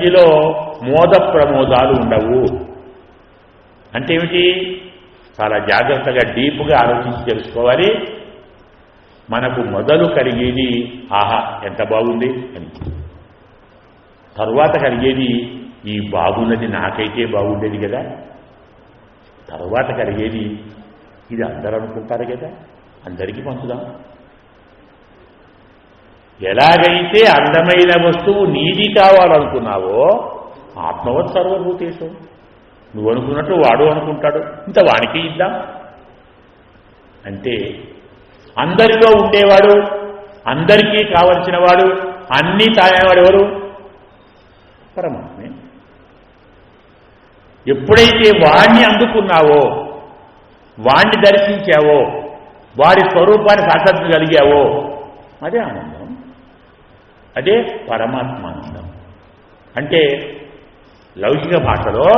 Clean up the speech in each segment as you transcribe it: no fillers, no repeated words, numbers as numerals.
స్థితిలో మోద ప్రమోదాలు ఉండవు. అంటే ఏమిటి? చాలా జాగ్రత్తగా డీప్గా ఆలోచించి తెలుసుకోవాలి. మనకు మొదలు కలిగేది ఆహా ఎంత బాగుంది అని, తరువాత కలిగేది ఈ బాగున్నది నాకైతే బాగుండేది కదా, తరువాత కలిగేది ఇది అందరూ అనుకుంటారు కదా, అందరికీ పంచుదాం. ఎలాగైతే అందమైన వస్తువు నీది కావాలనుకున్నావో ఆత్మవత్ సర్వభూతేషు, నువ్వు అనుకున్నట్టు వాడు అనుకుంటాడు, ఇంత వానికి ఇద్దాం. అంటే అందరిలో ఉండేవాడు, అందరికీ కావలసిన వాడు, అన్నీ తాగేవాడు ఎవరు? పరమాత్మే. ఎప్పుడైతే వాణ్ణి అందుకున్నావో, వాణ్ణి దర్శించావో, వాడి స్వరూపాన్ని సాక్షాత్కరించగలిగావో అదే ఆనందం, అదే పరమాత్మానందం. అంటే లౌకిక భాషలో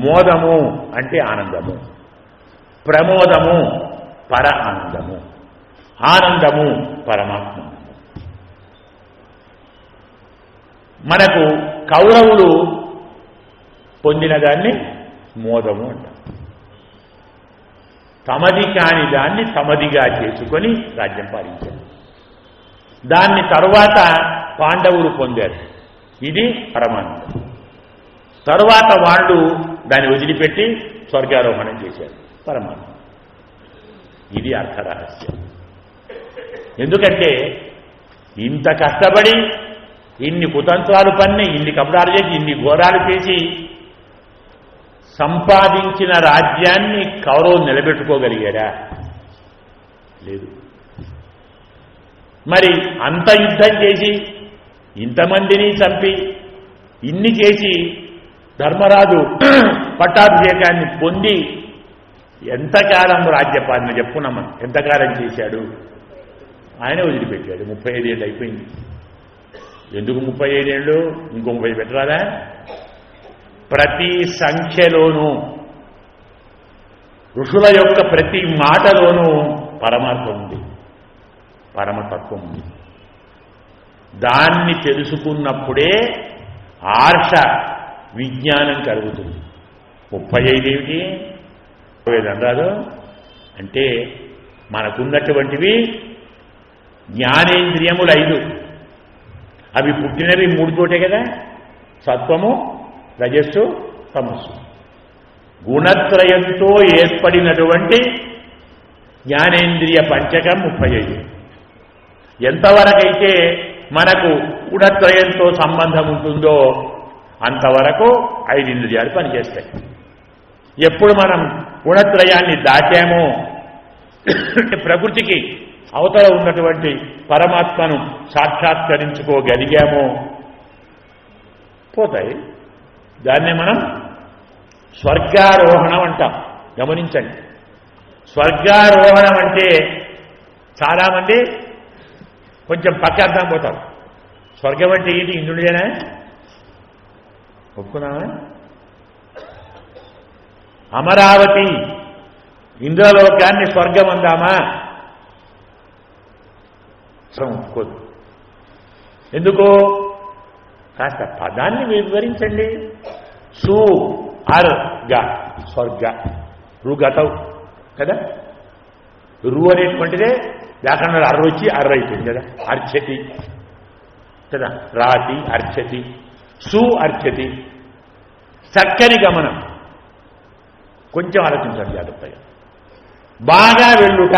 మోదము అంటే ఆనందము, ప్రమోదము పర ఆనందము, ఆనందము పరమాత్మ. మనకు కౌరవులు పొందిన దాన్ని మోదము అంటారు. తమది కాని దాన్ని తమదిగా చేసుకొని రాజ్యం పాలించారు. దాన్ని తరువాత పాండవులు పొందారు, ఇది పరమానందం. తరువాత వాళ్ళు దాన్ని వదిలిపెట్టి స్వర్గారోహణం చేశారు, పరమానందం. ఇది అర్థరహస్యం. ఎందుకంటే ఇంత కష్టపడి ఇన్ని కుతంత్రాలు పన్ని, ఇన్ని కపటాలు చేసి, ఇన్ని ఘోరాలు చేసి సంపాదించిన రాజ్యాన్ని కౌరవులు నిలబెట్టుకోగలిగారా? లేదు. మరి అంత యుద్ధం చేసి ఇంతమందిని చంపి ఇన్ని చేసి ధర్మరాజు పట్టాభిషేకాన్ని పొంది ఎంతకాలం రాజ్యపాలన చెప్పుకున్నాం, ఎంతకాలం చేశాడు? ఆయన వదిలిపెట్టాడు. 35 ఏళ్ళు అయిపోయింది. ఎందుకు 35 ఏళ్ళు? ఇంకో 30 పెట్టరాదా? ప్రతి సంఖ్యలోనూ, ఋషుల యొక్క ప్రతి మాటలోనూ పరమార్థం ఉంది, పరమతత్వం ఉంది. దాన్ని తెలుసుకున్నప్పుడే ఆర్ష విజ్ఞానం కలుగుతుంది. 35 ఏమిటి? 35 అనరాదు. అంటే మనకున్నటువంటివి జ్ఞానేంద్రియములు 5, అవి పుట్టినవి 3 చోటే కదా, సత్వము, రజస్సు, తమస్సు. గుణత్రయంతో ఏర్పడినటువంటి జ్ఞానేంద్రియ పంచకం 35. ఎంతవరకైతే మనకు గుణత్రయంతో సంబంధం ఉంటుందో అంతవరకు 5 ఇంద్రియాలు పనిచేస్తాయి. ఎప్పుడు మనం గుణత్రయాన్ని దాటామో, ప్రకృతికి అవతల ఉన్నటువంటి పరమాత్మను సాక్షాత్కరించుకోగలిగామో పోతాయి. దాన్నే మనం స్వర్గారోహణం అంటాం. గమనించండి, స్వర్గారోహణం అంటే చాలామంది కొంచెం పక్క అర్థం పోతారు. స్వర్గం అంటే ఏంటి? ఇంద్రుడిదేనా? ఒప్పుకున్నావా? అమరావతి ఇంద్రలోకాన్ని స్వర్గం అందామా? ఒప్పుకోదు. ఎందుకు? కాస్త పదాన్ని వివరించండి. సు అర్ గా స్వర్గ, రుగతవు కదా. రు అనేటువంటిదే వ్యాకరణంలో అర్ర వచ్చి అర్ర అయిపోయింది కదా. అర్చతి కదా, రాతి అర్చతి, సు అర్చతి. చక్కని గమనం, కొంచెం ఆలోచించండి జాగ్రత్తగా. బాగా వెళ్ళుట,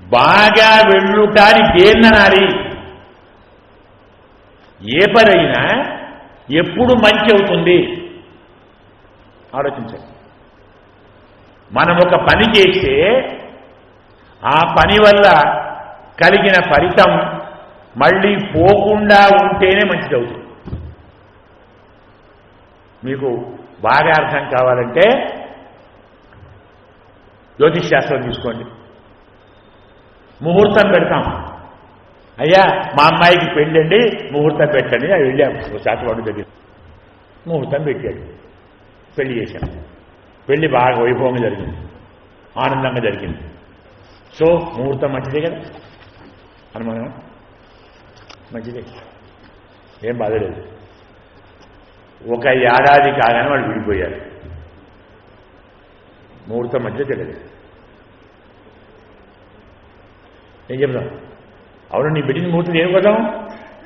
బాగా వెళ్ళుట అని దేన్ననాలి? ఏ పనైనా ఎప్పుడు మంచి అవుతుంది ఆలోచించండి. మనం ఒక పని చేస్తే ఆ పని వల్ల కలిగిన ఫలితం మళ్ళీ పోకుండా ఉంటేనే మంచిది అవుతుంది. మీకు బాగా అర్థం కావాలంటే జ్యోతిష్ శాస్త్రం తీసుకోండి. ముహూర్తం పెడతాం. అయ్యా మా అమ్మాయికి పెళ్ళండి, ముహూర్తం పెట్టండి. అది వెళ్ళాము ఒక శాస్త్రవాడు దగ్గర. ముహూర్తం పెట్టాడు, పెళ్లి చేశాం. పెళ్లి బాగా వైభవంగా జరిగింది, ఆనందంగా జరిగింది. సో ముహూర్తం మంచిదే కదా, అనుమానం మంచిదే. ఏం బాధలేదు. ఒక ఏడాది కాగానే వాళ్ళు విడిపోయారు. ముహూర్తం మధ్య తెలియదు. ఏం చెప్తాం? అవును, నీ పెట్టిన ముహూర్తం ఏం కదా?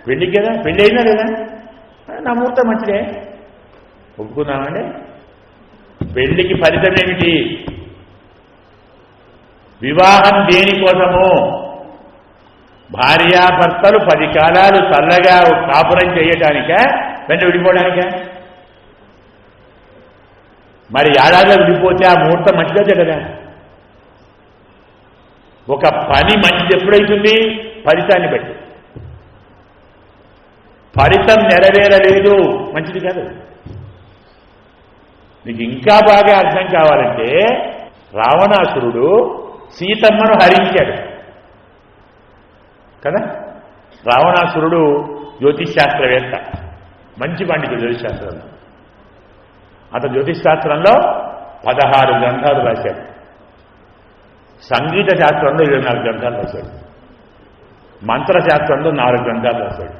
పెళ్ళికి కదా? పెళ్ళి అయినా లేదా? నా ముహూర్తం మంచిదే ఒప్పుకుందామండి. పెళ్లికి ఫలితం ఏమిటి? వివాహం దేనికోసము? భార్యాభర్తలు 10 కాలాలు చల్లగా కాపురం చేయటానిక, వెంట విడిపోవడానిక? మరి ఏడాదిలో విడిపోతే ఆ ముహూర్తం మంచిదా చెడ్డదా? ఒక పని మంచిది ఎప్పుడైతుంది? ఫలితాన్ని బట్టి. ఫలితం నెరవేరలేదు, మంచిది కాదు. మీకు ఇంకా బాగా అర్థం కావాలంటే, రావణాసురుడు సీతమ్మను హరించాడు కదా. రావణాసురుడు జ్యోతిష్ శాస్త్రవేత్త, మంచి పండితుడు జ్యోతిష్ శాస్త్రంలో. అతను జ్యోతిష్ శాస్త్రంలో 16 గ్రంథాలు రాశాడు. సంగీత శాస్త్రంలో 24 గ్రంథాలు రాశాడు. మంత్రశాస్త్రంలో 4 గ్రంథాలు రాశాడు.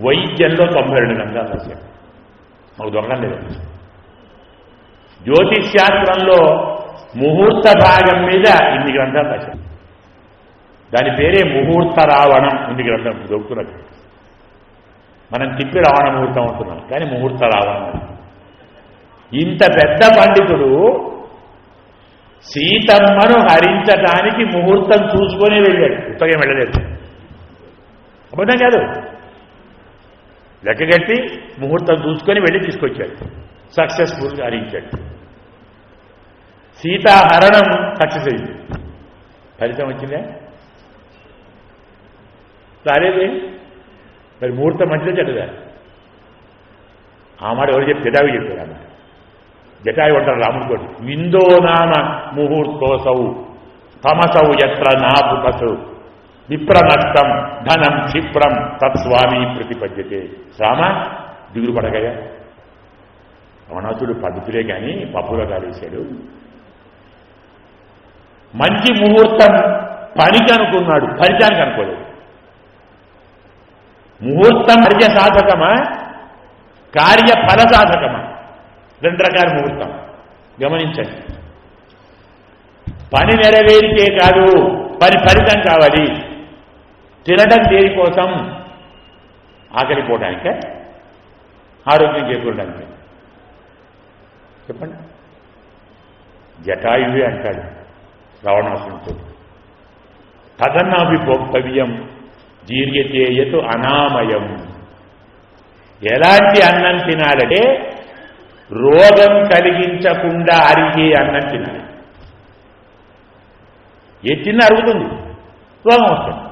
వైద్యంలో 92 గ్రంథాలు రాశాడు. మాకు దొంగం లేదు. జ్యోతిష్ శాస్త్రంలో ముహూర్త భాగం మీద ఇన్ని గ్రంథాలు రాశాడు. దాని పేరే ముహూర్త రావణం. ఇన్ని గ్రంథం దొరుకుతున్నది. మనం తిప్పి రావణ ముహూర్తం ఉంటున్నాం, కానీ ముహూర్త రావణం. ఇంత పెద్ద పండితుడు సీతమ్మను హరించడానికి ముహూర్తం చూసుకొని వెళ్ళాడు. ఉత్తగా వెళ్ళలేదు, అబద్ధం కాదు. లెక్కగట్టి ముహూర్తం చూసుకొని వెళ్ళి తీసుకొచ్చాడు. సక్సెస్ఫుల్గా హరించాడు. సీతాహరణం సక్సెస్ అయింది. ఫలితం వచ్చిందా? రాలేదే. మరి ముహూర్తం మంచిదే చెడ్డదా? ఆ మాట ఎవరు చెప్పి? జటాయు చెప్పారు. ఆమె జటాయు అంటారు రాముడితో, విందో నామ ముహూర్తోసౌ తమసౌ ఎత్ర నాపుతసు విప్రనష్టం ధనం క్షిప్రం తత్స్వామి ప్రతిపద్యతే. రామ దిగులు పడగయా. రావణాసుడు పద్ధతులే కానీ పప్పులో కాలేశాడు. మంచి ముహూర్తం పనికి అనుకున్నాడు, ఫలితానికి అనుకోలేదు. ముహూర్తం కార్య సాధకమా, కార్యఫల సాధకమా? 2 రకాల ముహూర్తం గమనించండి. పని నెరవేరితే కాదు, పని ఫలితం కావాలి. తినడం దేనికోసం? ఆకలి పోవడానికే, ఆరోగ్యం చేకూరడానికి? చెప్పండి. జటాయువే అంటాడు రావణాసురుడితో, తదన్నాభి భోక్తవ్యం జీర్యతేయతు అనామయం. ఎలాంటి అన్నం తినాలంటే రోగం కలిగించకుండా అరిగే అన్నం తినాలి. ఏ తిన్న అరుగుతుంది, రోగం వస్తుంది.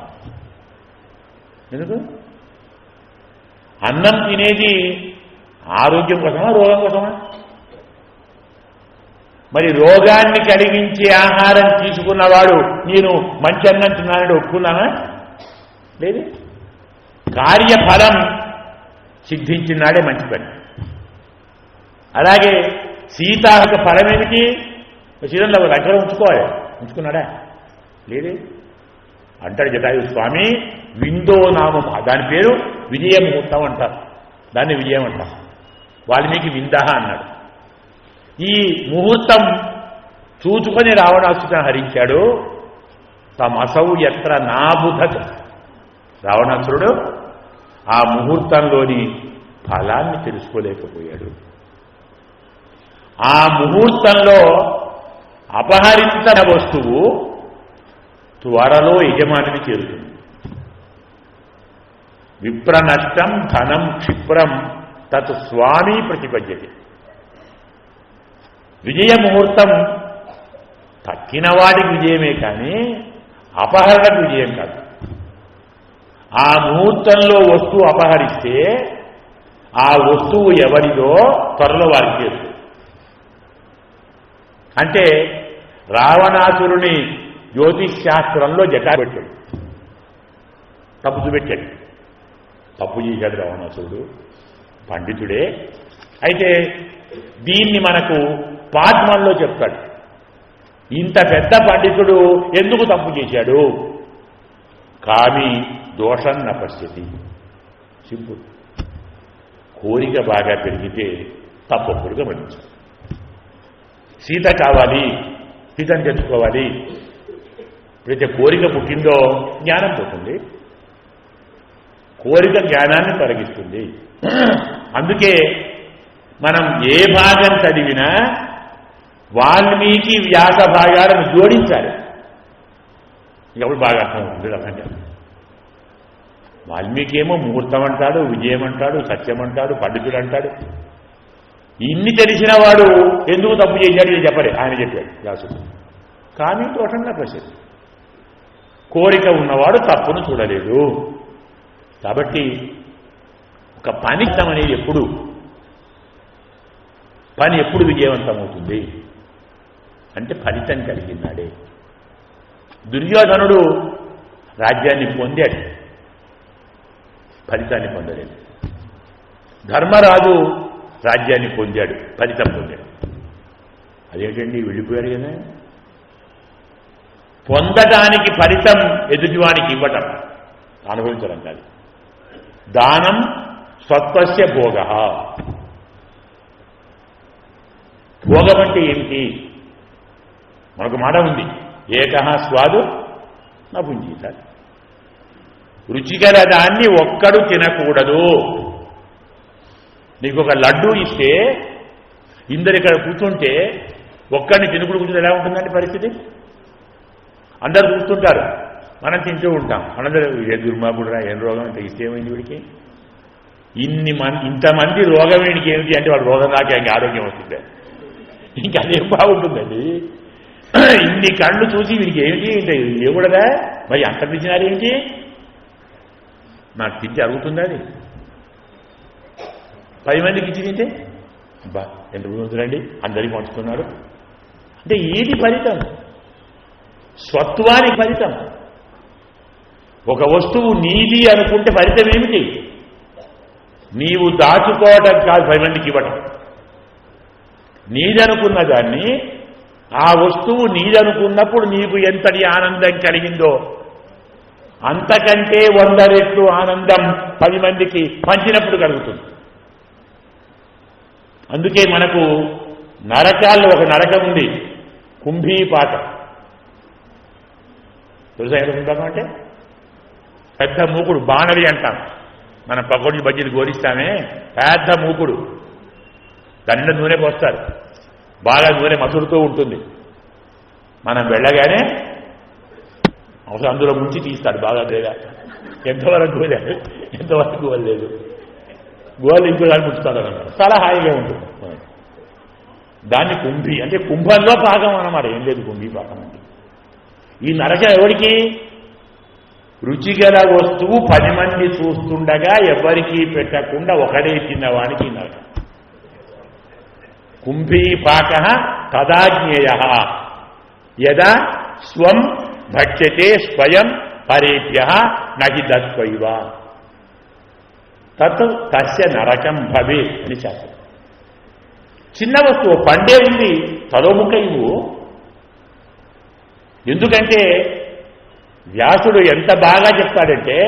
ఎందుకు? అన్నం తినేది ఆరోగ్యం కోసమా, రోగం కోసమా? మరి రోగాన్ని కలిగించే ఆహారం తీసుకున్నవాడు నేను మంచి అన్నం తిన్నానని ఒప్పుకున్నానా? లేదు. కార్యఫలం సిద్ధించినాడే మంచి పని. అలాగే సీతాహక ఫలం ఏమిటి? సీతలో దగ్గర ఉంచుకోవాలి. ఉంచుకున్నాడా? లేదే. అంటాడు జటాయు, స్వామి విందో నామం, దాని పేరు విజయ ముహూర్తం అంటారు. దాన్ని విజయం అంటారు. వాల్మీకి విందహ అన్నాడు. ఈ ముహూర్తం చూచుకొని రావణాసురుని హరించాడు. తమసౌ ఎత్ర నాబుధత్. రావణాసురుడు ఆ ముహూర్తంలోని ఫలాన్ని తెలుసుకోలేకపోయాడు. ఆ ముహూర్తంలో అపహరించిన వస్తువు త్వరలో యజమానిని చేరుతుంది. విప్రనష్టం ధనం క్షిప్రం తత్ స్వామి ప్రతిపద్యతే. విజయ ముహూర్తం తక్కినవాడికి విజయమే కానీ అపహరణకు విజయం కాదు. ఆ ముహూర్తంలో వస్తువు అపహరిస్తే ఆ వస్తువు ఎవరిదో త్వరలో వారికి చేస్తుంది. అంటే రావణాసురుని జ్యోతిష్ శాస్త్రంలో జటా పెట్టాడు, తప్పు చూపెట్టాడు. తప్పు చేశాడు రావణాసురుడు, పండితుడే. అయితే దీన్ని మనకు పాద్మంలో చెప్తాడు. ఇంత పెద్ద పండితుడు ఎందుకు తప్పు చేశాడు? కామి దోషం న పశ్యతి. సింపుల్. కోరిక బాగా పెరిగితే తప్పప్పుడు గమనించు. సీత కావాలి, సీతను తెచ్చుకోవాలి. ఎప్పుడైతే కోరిక పుట్టిందో జ్ఞానం పోతుంది. కోరిక జ్ఞానాన్ని తొలగిస్తుంది. అందుకే మనం ఏ భాగం చదివినా వాల్మీకి వ్యాస భాగాలను జోడించాలి. ఎవరు బాగా అర్థమవుతుంది అర్థంగా. వాల్మీకి ఏమో ముహూర్తం అంటాడు, విజయం అంటాడు, సత్యం అంటాడు, పండితుడు అంటాడు. ఇన్ని తెలిసిన వాడు ఎందుకు తప్పు చేశాడు నేను చెప్పలే, ఆయన చెప్పాడు వ్యాసుడు. కానీ తోటంగా ప్రసిద్ధి. కోరిక ఉన్నవాడు తప్పును చూడలేదు. కాబట్టి ఒక పనితం అనేది పని ఎప్పుడు విజయవంతమవుతుంది అంటే ఫలితం కలిగినాడే. దుర్యోధనుడు రాజ్యాన్ని పొందాడు, ఫలితాన్ని పొందలేదు. ధర్మరాజు రాజ్యాన్ని పొందాడు, ఫలితం పొందాడు. అదేంటండి వెళ్ళిపోయాడు కదా. పొందడానికి ఫలితం ఎదుటివానికి ఇవ్వటం, అనుభవించడం కాదు. దానం స్వత్వస్య భోగ. భోగం అంటే ఏమిటి? మనకు మాట ఉంది, ఏకః స్వాదు నపుంజీత. రుచిగల దాన్ని ఒక్కడు తినకూడదు. నీకు ఒక లడ్డూ ఇస్తే ఇందరు ఇక్కడ కూర్చుంటే ఒక్కడిని తినుకుడు కూర్చుంటే ఎలా ఉంటుందండి పరిస్థితి? అందరు కూర్చుంటారు, మనం తింటూ ఉంటాం. మనందరూ ఏ దుర్మార్గుడురా, ఏం రోగం ఇంత ఇస్తే ఏమైంది వీడికి? ఇంతమంది రోగం వీడికి ఏమిటి అంటే వాడు రోగం దాకా ఇంకా ఆరోగ్యం వస్తుంది. ఇంకా అదేం బాగుంటుందండి. ఇన్ని కళ్ళు చూసి వీడికి ఏమిటి ఇంత ఇవ్వకూడదా? మరి అంత పిచ్చినారు ఏంటి? నాకు తింటే అరుగుతుందా? అది 10 మందికి ఇచ్చి తింటే బా ఎంత ఉంటుందండి, అందరికీ పంచుతున్నారు అంటే ఏది ఫలితం? స్వత్వానికి ఫలితం. ఒక వస్తువు నీది అనుకుంటే ఫలితం ఏమిటి? నీవు దాచుకోవటం కాదు, 10 మందికి ఇవ్వటం. నీదనుకున్న దాన్ని, ఆ వస్తువు నీదనుకున్నప్పుడు నీకు ఎంతటి ఆనందం కలిగిందో అంతకంటే 100 రెట్లు ఆనందం 10 మందికి పంచినప్పుడు కలుగుతుంది. అందుకే మనకు నరకాల్లో ఒక నరకం ఉంది, కుంభీపాకం. తెలుసా ఎంత కుంభకం అంటే? పెద్ద మూకుడు, బాణవి అంటాం. మనం పకోడీ బజ్జీలు గోరిస్తామే, పెద్ద మూకుడు. దానిలో నూనె పోస్తారు, బాగా నూనె మసులుతూ ఉంటుంది. మనం వెళ్ళగానే అవసరం అందులో ముంచి తీస్తాడు బాగా లేదా. ఎంతవరకు గోలేదు, ఎంతవరకు గోలేదు, గోలు ఇంకో దాన్ని ముంచుతాడు అన్నమాట. చాలా హాయిగా ఉంటుంది. దాన్ని కుంభి అంటే కుంభంలో పాకం అన్నమాట. ఏం లేదు కుంభి పాకం అంటే. ఈ నరకం ఎవరికి? రుచిగల వస్తువు 10 మంది చూస్తుండగా ఎవరికీ పెట్టకుండా ఒకడే తిన్నవానికి నరకం. కుంభీపాక తదాజ్ఞేయ యదా స్వం భక్ష్యతే స్వయం పరేభ్య నహి దత్వైవ తత్ తస్య నరకం భవే అని శాస్త్రం. చిన్న వస్తువు పండే ఉంది, తలోముఖ ఇవ్వు. ఎందుకంటే వ్యాసుడు ఎంత బాగా చెప్తాడంటే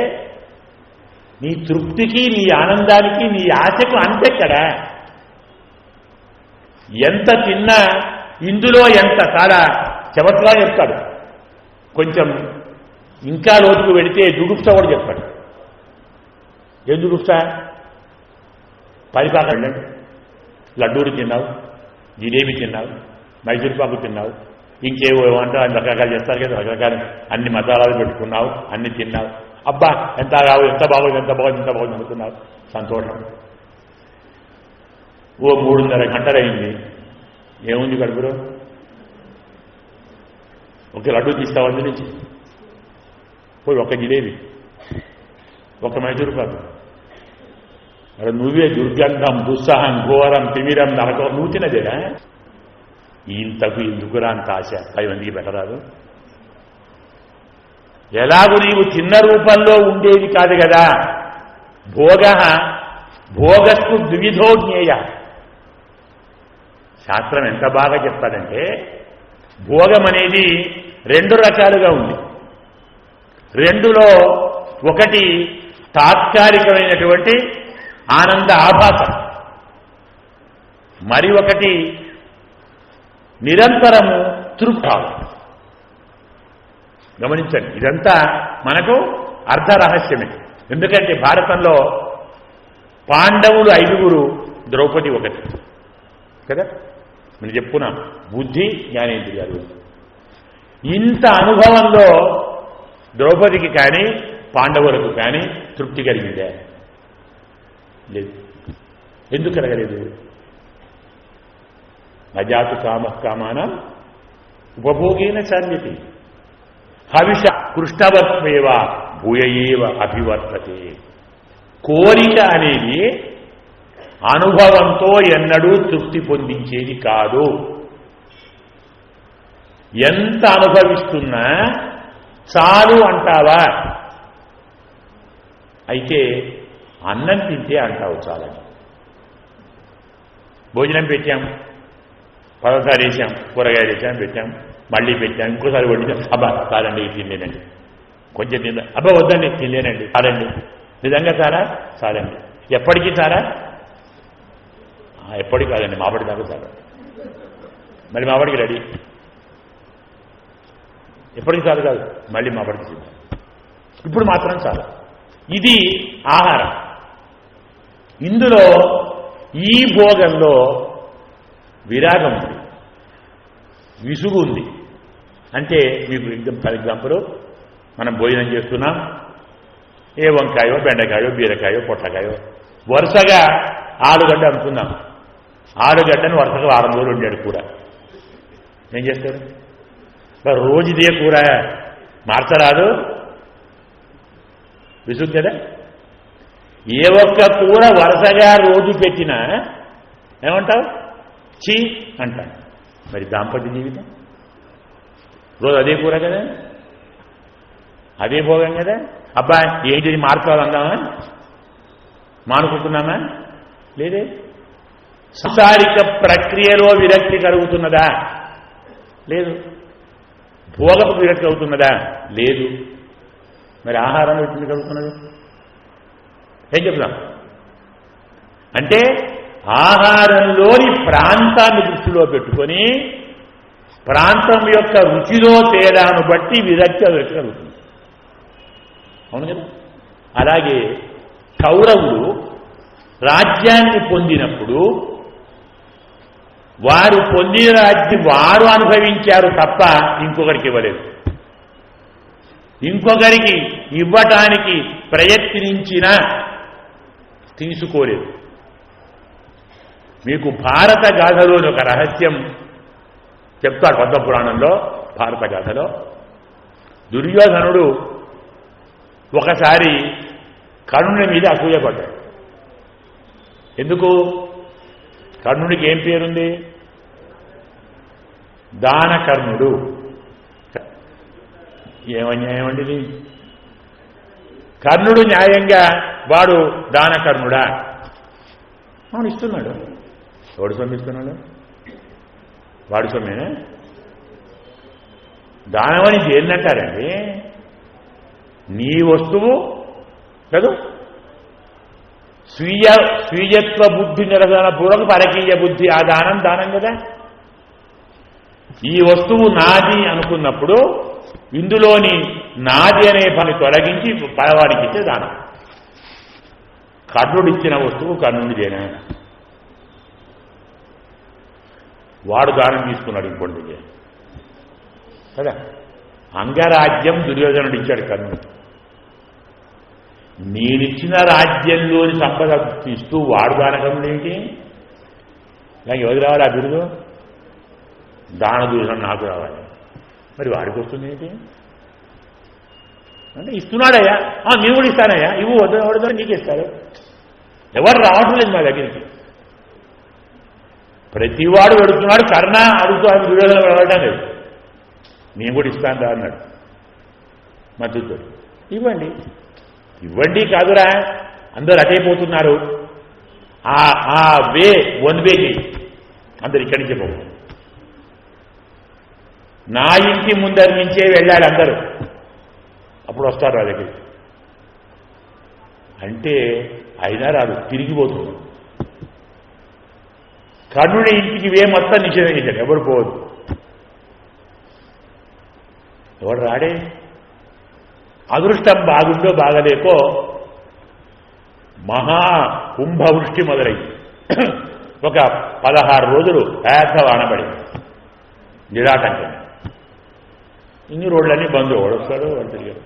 నీ తృప్తికి, నీ ఆనందానికి, నీ ఆశకు అంతెక్కడా. ఎంత తిన్నా ఇందులో ఎంత చాలా చెవట్లా చెప్తాడు. కొంచెం ఇంకా లోతుకు వెళితే దుడుప్స కూడా చెప్తాడు. ఏం దుడుప్స? పరిపాక వెళ్ళండి, లడ్డూలు తిన్నావు, జిలేబీ తిన్నావు, మైసూర్పాకు తిన్నావు, ఇంకేవో అంటే అన్ని రకరకాలు చేస్తారు కదా, రకరకాల అన్ని మసాలాలు పెట్టుకున్నావు, అన్ని తిన్నావు. అబ్బా ఎంత కావు, ఎంత బాగోదు, ఎంత బాగోదు, ఎంత బాగోదు అనుకున్నావు, సంతోషం. ఓ 3.5 గంటలైంది, ఏముంది కడుపులో? ఒక లడ్డూ తీస్తావు, అందు నుంచి పోయి ఒక జిలేబీ, ఒక మైసూరుపాకు. అక్కడ నువ్వే దుర్గంధం, దుస్సాహం, ఘోరం, తిమిరం, నరకం నువ్వు తినదేనా? ఇంతకు ఎందుకురా అంత ఆశ? 10 మందికి పెట్టరాదు? ఎలాగూ నీవు చిన్న రూపంలో ఉండేది కాదు కదా. భోగస్సు ద్విధో జ్ఞేయ. శాస్త్రం ఎంత బాగా చెప్తాడంటే భోగం అనేది 2 రకాలుగా ఉంది. 2లో ఒకటి తాత్కాలికమైనటువంటి ఆనంద ఆభాసం, మరి ఒకటి నిరంతరము తృప్తాలు. గమనించండి, ఇదంతా మనకు అర్ధరహస్యమే. ఎందుకంటే భారతంలో పాండవులు 5, ద్రౌపది 1 కదా. నేను చెప్పుకున్నాం, బుద్ధి జ్ఞానేంద్రియాలు. ఇంత అనుభవంలో ద్రౌపదికి కానీ పాండవులకు కానీ తృప్తి కలిగిందే? లేదు. ఎందుకు కలగలేదు? అజాతు కామానం ఉపభోగేన చాల్యతి హవిష కృష్ణవత్మేవ భూయయేవ అభివర్తతే. కోరిక అనేది అనుభవంతో ఎన్నడూ తృప్తి పొందించేది కాదు. ఎంత అనుభవిస్తున్నా చాలు అంటావా? అయితే అన్నం తింటే అంటావు చాలని. భోజనం పెట్టాం, పదార్థాలు వేసాం, కూరగాయలు వేసాం, పెట్టాం, మళ్ళీ పెట్టాం, ఇంకోసారి వడ్డించాం. అబ్బా చాలండి, తినలేనండి, కొంచెం తిన్నా, అబ్బా వద్దండి తినలేనండి, చాలండి. నిజంగా చారా? చాలండి. ఎప్పటికీ చారా? ఎప్పటికి కాదండి, మాపడి దాకా చాలు. మళ్ళీ మాపడికి రెడీ. ఎప్పటికి చాలు కాదు, మళ్ళీ మాపడికి తింటాం. ఇప్పుడు మాత్రం చాలు. ఇది ఆహారం. ఇందులో ఈ భోగంలో విరాగం ఉంది, విసుగు ఉంది. అంటే మీకు ఫర్ ఎగ్జాంపుల్, మనం భోజనం చేస్తున్నాం, ఏ వంకాయో బెండకాయో బీరకాయో పొట్లకాయో వరుసగా ఆలుగడ్డ అనుకుందాం. ఆలుగడ్డను వరుసగా 6 రోజులు వండాడు కూర. ఏం చేస్తాడు? రోజు ఇదే కూర మార్చరాదు, విసుగు కదా. ఏ ఒక్క కూర వరుసగా రోజు పెట్టినా ఏమంటావు? చీ అంటాను. మరి దాంపత్య జీవితం రోజు అదే కూర కదా, అదే భోగం కదా. అబ్బాయి ఏంటిది మార్చుకోవాలందామా? మానుకుంటున్నామా? లేదే. సంసారిక ప్రక్రియలో విరక్తి కలుగుతున్నదా? లేదు. భోగపు విరక్తి అవుతున్నదా? లేదు. మరి ఆహారంలో ఎట్లా కలుగుతున్నది? ఏం చెప్తాం అంటే ఆహారంలోని ప్రాంతాన్ని దృష్టిలో పెట్టుకొని ప్రాంతం యొక్క రుచిలో తేడాను బట్టి విరక్తి అవిరక్తి కలుగుతుంది. అవును కదా. అలాగే కౌరవులు రాజ్యాన్ని పొందినప్పుడు వారు పొందిన రాజ్యం వారు అనుభవించారు తప్ప ఇంకొకరికి ఇవ్వలేదు. ఇంకొకరికి ఇవ్వటానికి ప్రయత్నించినా తీసుకోలేదు. మీకు భారత గాథలోని ఒక రహస్యం చెప్తాడు పద్మపురాణంలో. భారత గాథలో దుర్యోధనుడు ఒకసారి కర్ణుని మీద అసూయపడ్డాడు. ఎందుకు? కర్ణుడికి ఏం పేరుంది? దానకర్ణుడు. ఏమన్యాయమండి ఇది? కర్ణుడు న్యాయంగా వాడు దానకర్ణుడా? అవును, ఇస్తున్నాడు. ఎవడు సొమ్ము ఇస్తున్నాడు? వాడు సొమ్మేనా? దానమని దేన్నంటారండి? నీ వస్తువు కాదు. స్వీయత్వ బుద్ధి నిరసన పూర్వక పరకీయ బుద్ధి, ఆ దానం దానం కదా. ఈ వస్తువు నాది అనుకున్నప్పుడు ఇందులోని నాది అనే పని తొలగించి పరవాడికి ఇచ్చే దానం. కర్ణుడిచ్చిన వస్తువు కర్ణుడిదేనా? వాడు దానం తీసుకున్నాడు ఇంకొంటికి కదా. అంగరాజ్యం దుర్యోధనుడు ఇచ్చాడు కర్ణుడు. నేనిచ్చిన రాజ్యంలోని సంపద ఇస్తూ వాడు దానకర్ణుడు ఏంటి? నాకు ఎవరు రావాలి ఆ బిరుదు? దాన దూషణ నాకు రావాలి. మరి వాడికి వస్తుంది ఏంటి అంటే ఇస్తున్నాడయ్యా, నేను కూడా ఇస్తానయ్యా, ఇవ్వు వద్ద నీకు ఇస్తారు. ఎవరు రావటం లేదు మా దగ్గరికి. ప్రతివాడు వెడుతున్నాడు. కర్ణ అడుగుతూ ఆయన దుర్యోధన వెళ్ళడం లేదు. నేను కూడా ఇస్తాను రా అన్నాడు మద్దతుతో. ఇవ్వండి ఇవ్వండి కాదురా, అందరూ అటైపోతున్నారు. ఆ వన్ వేకి అందరు ఇక్కడి నుంచే పోవు. నా ఇంటి ముందరి నుంచే వెళ్ళాలి అందరూ, అప్పుడు వస్తారు ఆ దగ్గరికి. అంటే అయినా రాదు, తిరిగిపోతుంది. కర్ణుడి ఇంటికి వే మొత్తం నిషేధం చేశాడు, ఎవరు పోవద్దు, ఎవరు రాడే. అదృష్టం బాగుందో బాగలేకో మహా కుంభవృష్టి మొదలైంది. ఒక 16 రోజులు పెద్ద వానబడింది నిరాటంకం. ఇన్ని రోడ్లన్నీ బంద్. ఓడొస్తాడు వాడు తిరిగాడు.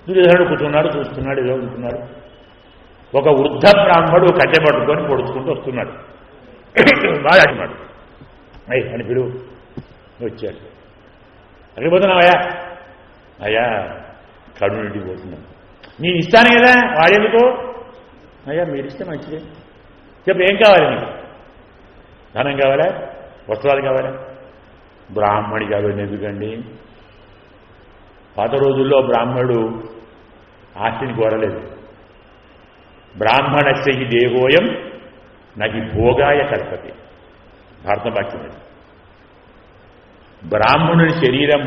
దుర్యోధనుడు కూర్చున్నాడు, చూస్తున్నాడు, ఏదో ఉంటున్నాడు. ఒక వృద్ధ బ్రాహ్మడు కట్టె పట్టుకొని పొడుచుకుంటూ వస్తున్నాడు. బాగా అంటున్నాడు, అయ్యి అని పిలువు. వచ్చాడు. అక్కడికి పోతున్నావయ్యా? అయ్యా కర్ణుడింటికి పోతున్నాను. నేను ఇస్తాను కదా, వాడేందుకో? అయ్యా మీరు ఇస్తే మంచిదే. చెప్పు ఏం కావాలి నీకు? ధనం కావాలా, వస్త్రాలు కావాలా? బ్రాహ్మడి కావాలి. ఎందుకండి పాత రోజుల్లో బ్రాహ్మణుడు ఆస్తిని కోరలేదు. బ్రాహ్మణస్య హి దేహోయం నహి భోగాయ కల్పతే, భారతం వాక్యం. బ్రాహ్మణుని శరీరం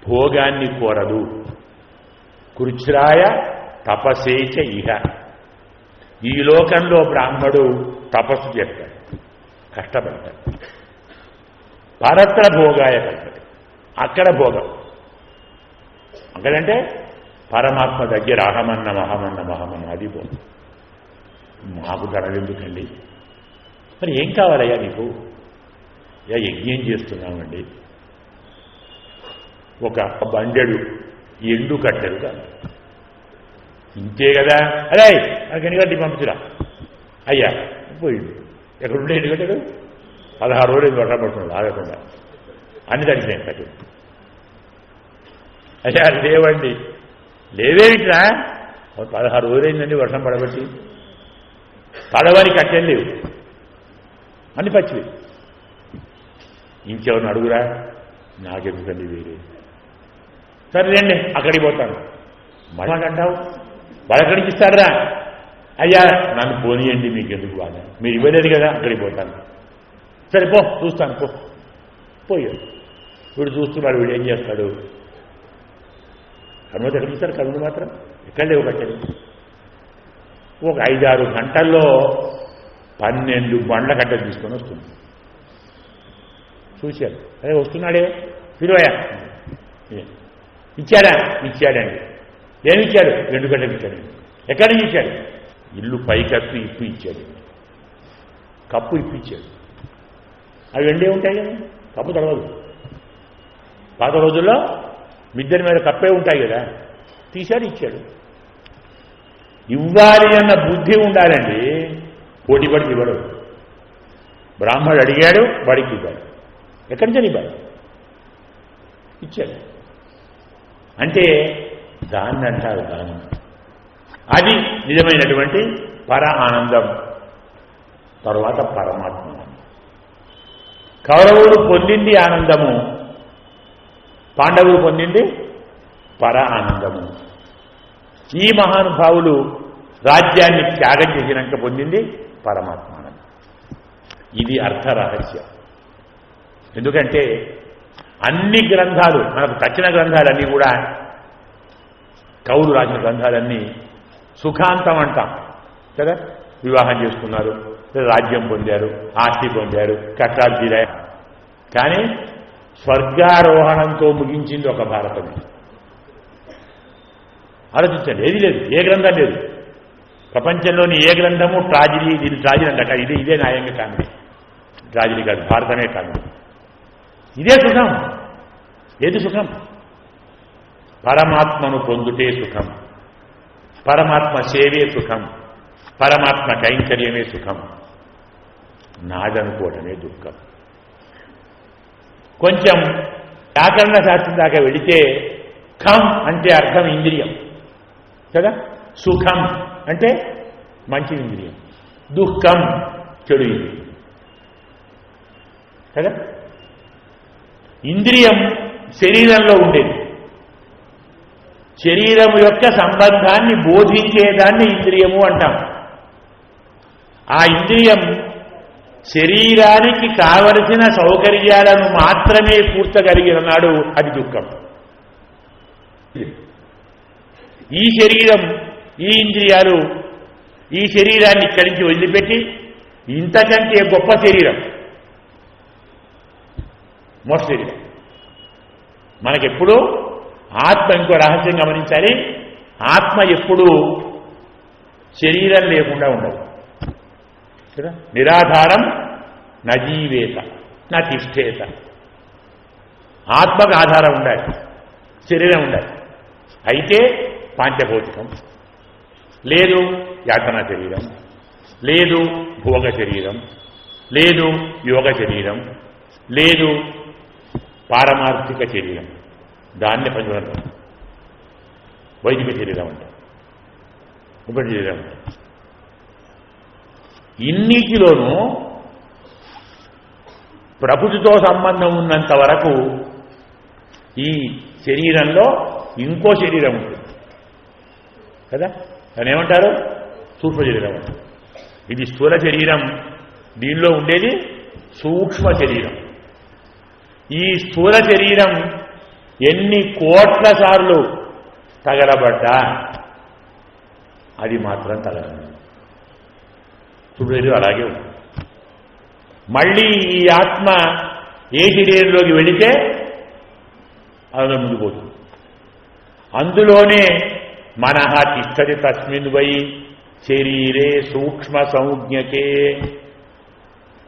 భోగాన్ని కోరదు. కృచ్రాయ తపసేచ ఇహ, ఈ లోకంలో బ్రాహ్మడు తపస్సు చేస్తాడు, కష్టపడతాడు. పరత్ర భోగాయ కల్పతే, అక్కడ భోగం. అక్కడంటే పరమాత్మ దగ్గర అహమన్నం అహమన్నం అహమన్నం, అది భోగం. మాకు ధనం ఎందుకండి? మరి ఏం కావాలయ్యా నీకు? యజ్ఞం చేస్తున్నామండి, ఒక బండెడు ఎండు కట్టెలు కాదు, ఇంతే కదా. అదే నాకు ఎన్నిగంటి పంపించురా. అయ్యా పోయింది. ఎక్కడుండే ఎన్నిగంటడు? 16 రోజులు వర్షం పడుతున్నాడు ఆగకుండా, అన్ని తడిచినాయి కట్టెలు. అయ్యా లేవండి. లేవేమిట్రా? 16 రోజులైందండి వర్షం పడబట్టి. పడవని కట్టెలు లేవు, అన్ని పచ్చివి. ఇంకెవరిని అడుగురా? నాకెందుకండి వేరే. సరేలేండి అక్కడికి పోతాను. మళ్ళంటావు వాళ్ళెక్కడి నుంచి ఇస్తారా? అయ్యా నన్ను పోనీయండి, మీకెందుకు బాగా, మీరు ఇవ్వలేదు కదా, అక్కడికి పోతాను. సరే పో, చూస్తాను పో. పోయాడు. వీడు చూస్తున్నాడు. వీడు ఏం చేస్తాడు? కనుమతి ఎక్కడికి ఇస్తారు? కనుమతి మాత్రం ఎక్కడ లేవు కట్టెలు. ఒక 5-6 గంటల్లో 12 బండ్ల కట్టెలు తీసుకొని వస్తుంది. చూశాడు. అదే వస్తున్నాడే, పిలువయా. ఇచ్చాడా? ఇచ్చాడండి. ఏమి ఇచ్చాడు? 2 గంటలు ఇచ్చాడండి. ఎక్కడి నుంచి ఇచ్చాడు? ఇల్లు పైకప్పు ఇప్పు ఇచ్చాడు, కప్పు ఇప్పించాడు. అవి ఎండే ఉంటాయి కదా, కప్పు తడవదు. పాత రోజుల్లో మిద్దెల మీద కప్పే ఉంటాయి కదా, తీశాడు, ఇచ్చాడు. ఇవ్వాలి అన్న బుద్ధి ఉండాలండి. పోటీ పడికి ఇవ్వడు. బ్రాహ్మణుడు అడిగాడు, బడికి ఇవ్వాడు. ఎక్కడి నుంచి ఇవ్వాలి? ఇచ్చాడు. అంటే దాన్ని అంటారు దానం. అది నిజమైనటువంటి పర ఆనందం. తరువాత పరమాత్మ. కౌరవులు పొందింది ఆనందము, పాండవులు పొందింది పర ఆనందము. ఈ మహానుభావులు రాజ్యాన్ని త్యాగం చేసినాక పొందింది పరమాత్మ ఆనందం. ఇది అర్థ రహస్యం. ఎందుకంటే అన్ని గ్రంథాలు, మనకు తక్కిన గ్రంథాలన్నీ కూడా, కవులు రాసిన గ్రంథాలన్నీ సుఖాంతం అంటాం కదా. వివాహం చేసుకున్నారు, రాజ్యం పొందారు, ఆస్తి పొందారు, కట్టాలు తీరారు. కానీ స్వర్గారోహణంతో ముగించింది ఒక భారతమే. ఆలోచించండి, ఏది లేదు, ఏ గ్రంథం లేదు. ప్రపంచంలోని ఏ గ్రంథము ట్రాజిడీ, దీని ట్రాజిడీ అంటాక ఇదే న్యాయంగా కామెడీ. ట్రాజిడీ కాదు, భారతమే కామెడీ. ఇదే సుఖం. ఏది సుఖం? పరమాత్మను పొందుటే సుఖం, పరమాత్మ సేవే సుఖం, పరమాత్మ కైంకర్యమే సుఖం. నాదనుకోవడమే దుఃఖం. కొంచెం వ్యాకరణ శాస్త్రం దాకా వెళితే ఖం అంటే అర్థం ఇంద్రియం కదా, సుఖం అంటే మంచి ఇంద్రియం, దుఃఖం చెడు ఇంద్రియం కదా. ఇంద్రియం శరీరంలో ఉండేది. శరీరం యొక్క సంబంధాన్ని బోధించేదాన్ని ఇంద్రియము అంటాం. ఆ ఇంద్రియం శరీరానికి కావలసిన సౌకర్యాలను మాత్రమే కూర్చగలిగిన నాడు అది దుఃఖం. ఈ శరీరం ఈ ఇంద్రియాలు ఈ శరీరాన్ని ఇక్కడి నుంచి వదిలిపెట్టి ఇంతకంటే గొప్ప శరీరం మోక్ష శరీరం. మనకెప్పుడు ఆత్మ, ఇంకో రహస్యం గమనించాలి, ఆత్మ ఎప్పుడూ శరీరం లేకుండా ఉండదు కదా. నిరాధారం నజీవేత నా తిష్టేత. ఆత్మకు ఆధారం ఉండాలి, శరీరం ఉండాలి. అయితే పాంచభౌతికం లేదు, యాతనా శరీరం లేదు, భోగ శరీరం లేదు, యోగ శరీరం లేదు, పారమార్థిక శరీరం, దాన్ని పంచభూతం వైదిక శరీరం అంటారు, ఉప శరీరం అంటారు. ఇన్నిటిలోనూ ప్రకృతితో సంబంధం ఉన్నంత వరకు ఈ శరీరంలో ఇంకో శరీరం ఉంటుంది కదా. దాన్ని ఏమంటారు? సూక్ష్మ శరీరం అంటారు. ఇది స్థూల శరీరం, దీనిలో ఉండేది సూక్ష్మ శరీరం. ఈ స్థూల శరీరం ఎన్ని కోట్ల సార్లు తగలబడ్డా అది మాత్రం తగలదు. సూక్ష్మ అలాగే ఉంది. మళ్ళీ ఈ ఆత్మ ఏ శరీరంలోకి వెళితే అందులో ముందుపోతుంది. అందులోనే మనః తిష్టతి తస్మిన్ వై శరీరే సూక్ష్మ సంజ్ఞకే.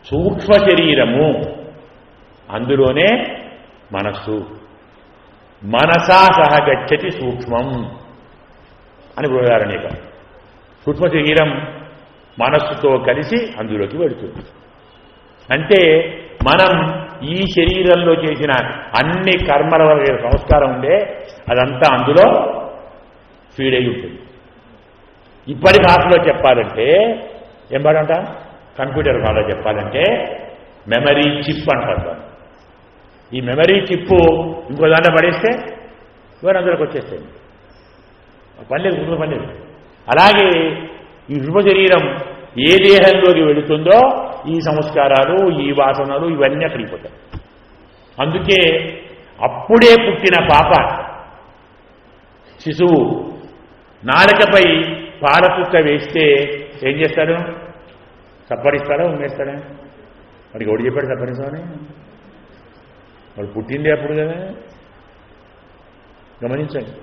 సూక్ష్మ శరీరము, అందులోనే మనస్సు. మనసా సహ గచ్చతి సూక్ష్మం అని బృహదారణ్యక. సూక్ష్మ శరీరం మనస్సుతో కలిసి అందులోకి వెళుతుంది. అంటే మనం ఈ శరీరంలో చేసిన అన్ని కర్మల వల్ల సంస్కారం ఉండే అదంతా అందులో ఫీడ్ అయి ఉంటుంది. ఇప్పటి భాషలో చెప్పాలంటే ఏం పాడంట, కంప్యూటర్ భాషలో చెప్పాలంటే మెమరీ చిప్ అంటారు. ఈ మెమరీ చిప్పు ఇంకో దాంట్లో పడేస్తే ఇవన్నీ అందులోకి వచ్చేస్తాయి. పనిలేదు, కుటుంబ పనిలేదు. అలాగే ఈ శుభ శరీరం ఏ దేహంలోకి వెళుతుందో ఈ సంస్కారాలు, ఈ వాసనలు ఇవన్నీ అక్కడికి పోతాయి. అందుకే అప్పుడే పుట్టిన పాప శిశువు నాలుకపై పాలకుక్క వేస్తే ఏం చేస్తాడు? సప్పరిస్తాడా, ఉమ్మేస్తాడా? వాడికి ఎవడు చెప్పాడు సప్పరిస్తామని? వాడు పుట్టింది అప్పుడు కదా. గమనించండి,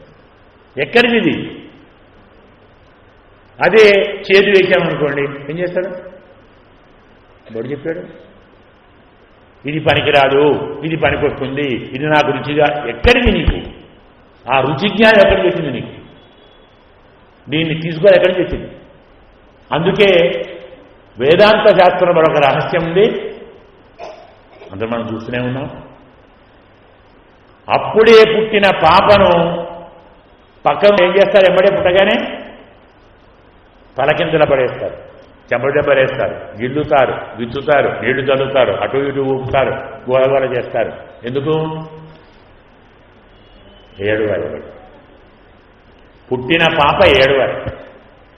ఎక్కడిది ఇది? అదే చేతి వేసామనుకోండి, ఏం చేస్తాడు? ఎవడు చెప్పాడు? ఇది పనికిరాదు, ఇది పనికొస్తుంది, ఇది నాకు రుచిగా. ఎక్కడిది నీకు ఆ రుచి జ్ఞానం? ఎక్కడికి వచ్చింది నీకు? దీన్ని తీసుకోవాలి, ఎక్కడికి వచ్చింది? అందుకే వేదాంత శాస్త్రం మరొక రహస్యం ఉంది, అందరూ మనం చూస్తూనే ఉన్నాం. అప్పుడే పుట్టిన పాపను పక్కన ఏం చేస్తారు? ఎంబడే పుట్టగానే తలకిందుల పడేస్తారు, చెంపదెబ్బలేస్తారు, గిల్లుతారు, విచ్చుతారు, నీళ్లు చల్లుతారు, అటు ఇటు ఊపుతారు, గోలగోల చేస్తారు. ఎందుకు? ఏడువారు. పుట్టిన పాప ఏడువారు.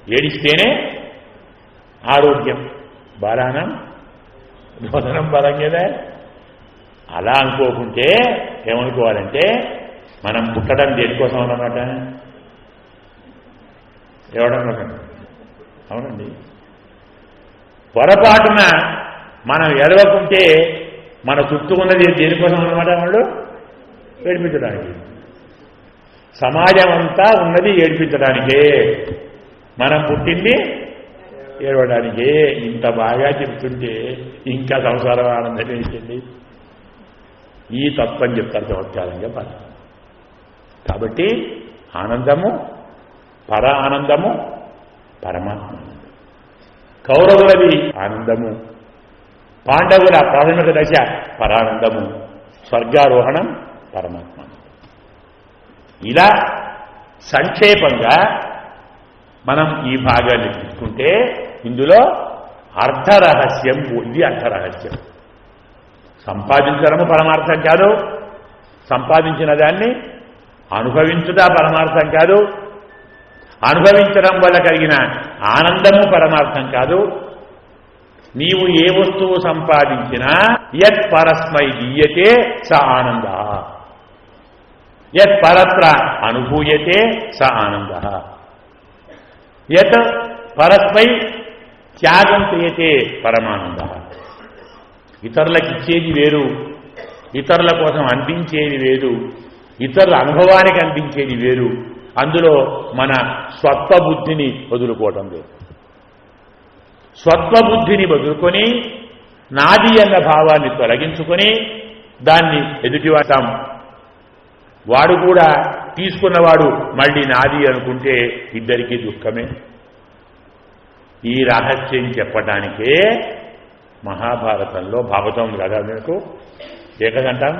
ఏడిస్తేనే ఆరోగ్యం. బాలానం బోధనం బలం కదా. అలా అనుకోకుంటే ఏమనుకోవాలంటే మనం పుట్టడం దేనికోసం అన్నమాట? ఎవడన్నమాట? అవునండి. పొరపాటున మనం ఎడవకుంటే మన చుట్టూ ఉన్నది దేనికోసం అన్నమాట? వాళ్ళు ఏడిపించడానికి. సమాజం అంతా ఉన్నది ఏడిపించడానికే, మనం పుట్టింది ఏడవడానికే. ఇంత బాగా చెప్తుంటే ఇంకా సంసారం ఆనందం ఏంటండి? ఈ తత్వం చెప్తారు చమత్కారంగా పని. కాబట్టి ఆనందము, పర ఆనందము, పరమాత్మ. కౌరవులది ఆనందము, పాండవుల ప్రాథమిక దశ పరానందము, స్వర్గారోహణం పరమాత్మ. ఇలా సంక్షేపంగా మనం ఈ భాగాన్ని తీసుకుంటే ఇందులో అర్ధరహస్యం. ఇది అర్ధరహస్యం. సంపాదించడము పరమార్థం కాదు, సంపాదించిన దాన్ని అనుభవించుట పరమార్థం కాదు, అనుభవించడం వల్ల కలిగిన ఆనందము పరమార్థం కాదు. నీవు ఏ వస్తువు సంపాదించినా యత్ పరస్మై దీయతే స ఆనంద, యత్ పరత్ర అనుభూయతే స ఆనంద. యత్ పరస్మై త్యాగం క్రియతే పరమానంద. ఇతరులకు ఇచ్చేది వేరు, ఇతరుల కోసం అందించేది వేరు, ఇతరుల అనుభవానికి అందించేది వేరు. అందులో మన స్వత్వబుద్ధిని వదులుకోవటం లేదు. స్వత్వబుద్ధిని వదులుకొని నాది అన్న భావాన్ని తొలగించుకొని దాన్ని ఎదుటివాటాం. వాడు కూడా తీసుకున్నవాడు మళ్ళీ నాది అనుకుంటే ఇద్దరికీ దుఃఖమే. ఈ రహస్యం చెప్పడానికే మహాభారతంలో భాగవతం కదా మీకు ఏకదంటాం